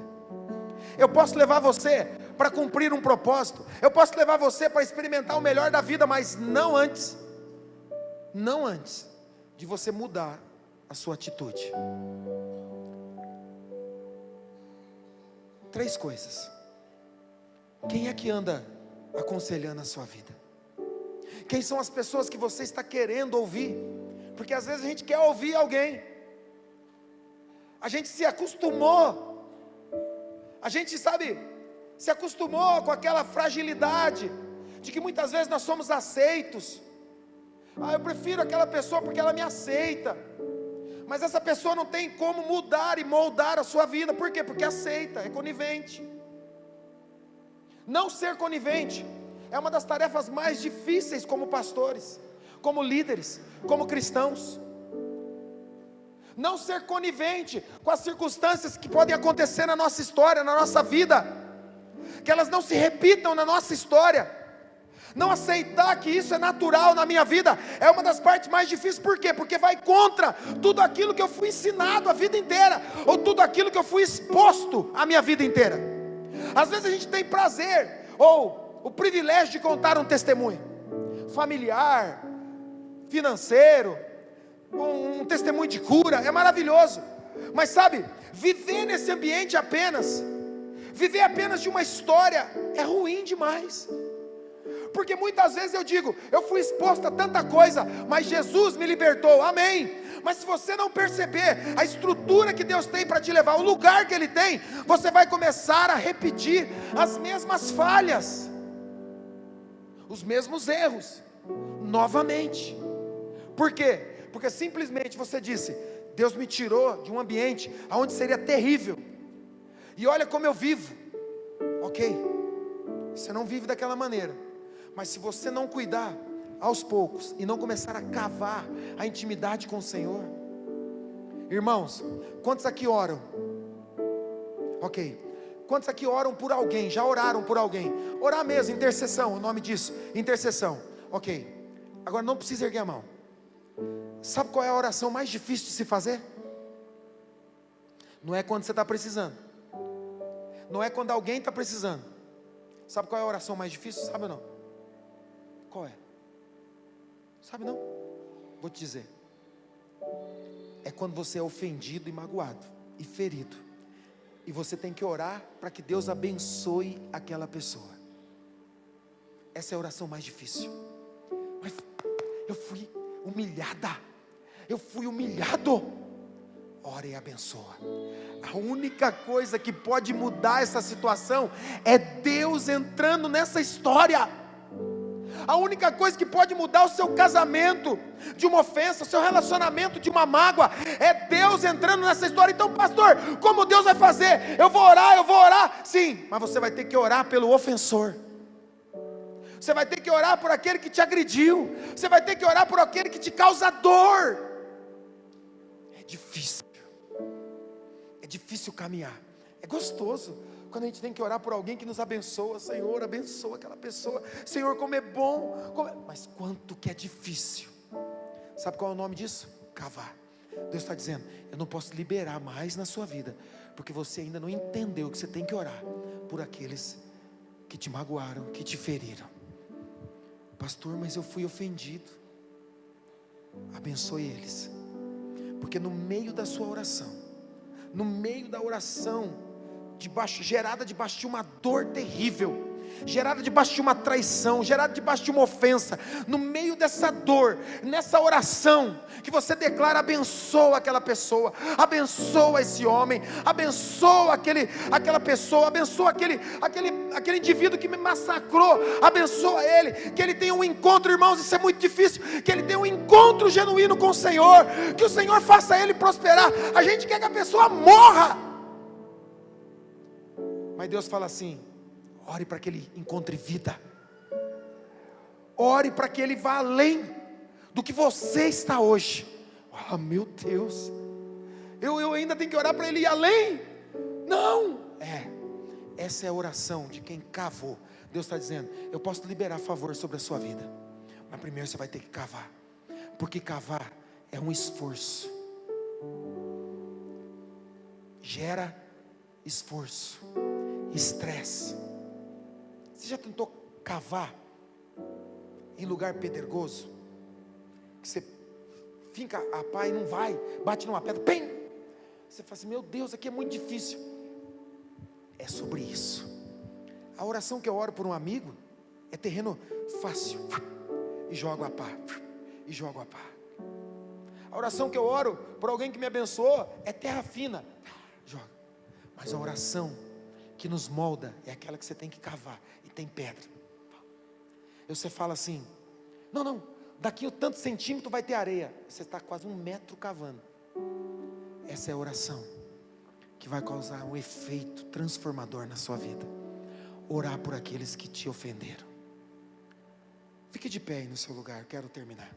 Eu posso levar você para cumprir um propósito, eu posso levar você para experimentar o melhor da vida, mas não antes de você mudar a sua atitude. 3 coisas. Quem é que anda aconselhando a sua vida? Quem são as pessoas que você está querendo ouvir? Porque às vezes a gente quer ouvir alguém, a gente se acostumou, se acostumou com aquela fragilidade, de que muitas vezes nós somos aceitos. Eu prefiro aquela pessoa porque ela me aceita, mas essa pessoa não tem como mudar e moldar a sua vida. Por quê? Porque aceita, é conivente. Não ser conivente é uma das tarefas mais difíceis como pastores, como líderes, como cristãos. Não ser conivente com as circunstâncias que podem acontecer na nossa história, na nossa vida, que elas não se repitam na nossa história. Não aceitar que isso é natural na minha vida é uma das partes mais difíceis. Por quê? Porque vai contra tudo aquilo que eu fui ensinado a vida inteira, ou tudo aquilo que eu fui exposto a minha vida inteira. Às vezes a gente tem prazer, ou o privilégio de contar um testemunho familiar, financeiro, um testemunho de cura, é maravilhoso. Mas sabe, viver nesse ambiente apenas, viver apenas de uma história, é ruim demais. Porque muitas vezes eu digo, eu fui exposto a tanta coisa, mas Jesus me libertou, amém. Mas se você não perceber a estrutura que Deus tem para te levar, o lugar que Ele tem, você vai começar a repetir as mesmas falhas, os mesmos erros, novamente. Por quê? Porque simplesmente você disse: Deus me tirou de um ambiente onde seria terrível, e olha como eu vivo. Ok, você não vive daquela maneira, mas se você não cuidar aos poucos e não começar a cavar a intimidade com o Senhor, irmãos, quantos aqui oram? Ok, quantos aqui oram por alguém? Já oraram por alguém? Orar mesmo, intercessão, o nome disso, intercessão. Ok, agora não precisa erguer a mão. Sabe qual é a oração mais difícil de se fazer? Não é quando você está precisando, não é quando alguém está precisando. Sabe qual é a oração mais difícil? Sabe ou não? Qual é? Sabe não? Vou te dizer. É quando você é ofendido e magoado e ferido, e você tem que orar para que Deus abençoe aquela pessoa. Essa é a oração mais difícil. Mas eu fui humilhada, eu fui humilhado. Ora e abençoa. A única coisa que pode mudar essa situação é Deus entrando nessa história. A única coisa que pode mudar o seu casamento de uma ofensa, o seu relacionamento de uma mágoa, é Deus entrando nessa história. Então, pastor, como Deus vai fazer? Eu vou orar. Sim, mas você vai ter que orar pelo ofensor. Você vai ter que orar por aquele que te agrediu. Você vai ter que orar por aquele que te causa dor. É difícil. É difícil caminhar. É gostoso quando a gente tem que orar por alguém que nos abençoa. Senhor, abençoa aquela pessoa. Senhor, como é bom. Mas quanto que é difícil. Sabe qual é o nome disso? Cavar. Deus está dizendo: eu não posso liberar mais na sua vida, porque você ainda não entendeu que você tem que orar por aqueles que te magoaram, que te feriram. Pastor, mas eu fui ofendido. Abençoe eles, porque no meio da sua oração, no meio da oração, gerada debaixo de uma dor terrível, gerada debaixo de uma traição, gerada debaixo de uma ofensa, no meio dessa dor, nessa oração que você declara: abençoa aquela pessoa, abençoa esse homem, abençoa aquela pessoa, abençoa aquele indivíduo que me massacrou, abençoa ele, que ele tenha um encontro, irmãos, isso é muito difícil, que ele tenha um encontro genuíno com o Senhor, que o Senhor faça ele prosperar. A gente quer que a pessoa morra, mas Deus fala assim: ore para que ele encontre vida, ore para que ele vá além do que você está hoje. Ah, meu Deus, eu ainda tenho que orar para Ele ir além? Não, essa é a oração de quem cavou. Deus está dizendo: eu posso liberar favor sobre a sua vida, mas primeiro você vai ter que cavar, porque cavar é um esforço, gera esforço, estresse. Você já tentou cavar em lugar pedregoso, que você finca a pá e não vai, bate numa pedra, pim! Você fala assim: meu Deus, aqui é muito difícil. É sobre isso. A oração que eu oro por um amigo é terreno fácil, e jogo a pá, e jogo a pá. A oração que eu oro por alguém que me abençoou é terra fina, joga. Mas a oração que nos molda é aquela que você tem que cavar, e tem pedra. E você fala assim: não, daqui a tantos centímetros vai ter areia. Você está quase 1 metro cavando. Essa é a oração que vai causar um efeito transformador na sua vida. Orar por aqueles que te ofenderam. Fique de pé aí no seu lugar, quero terminar.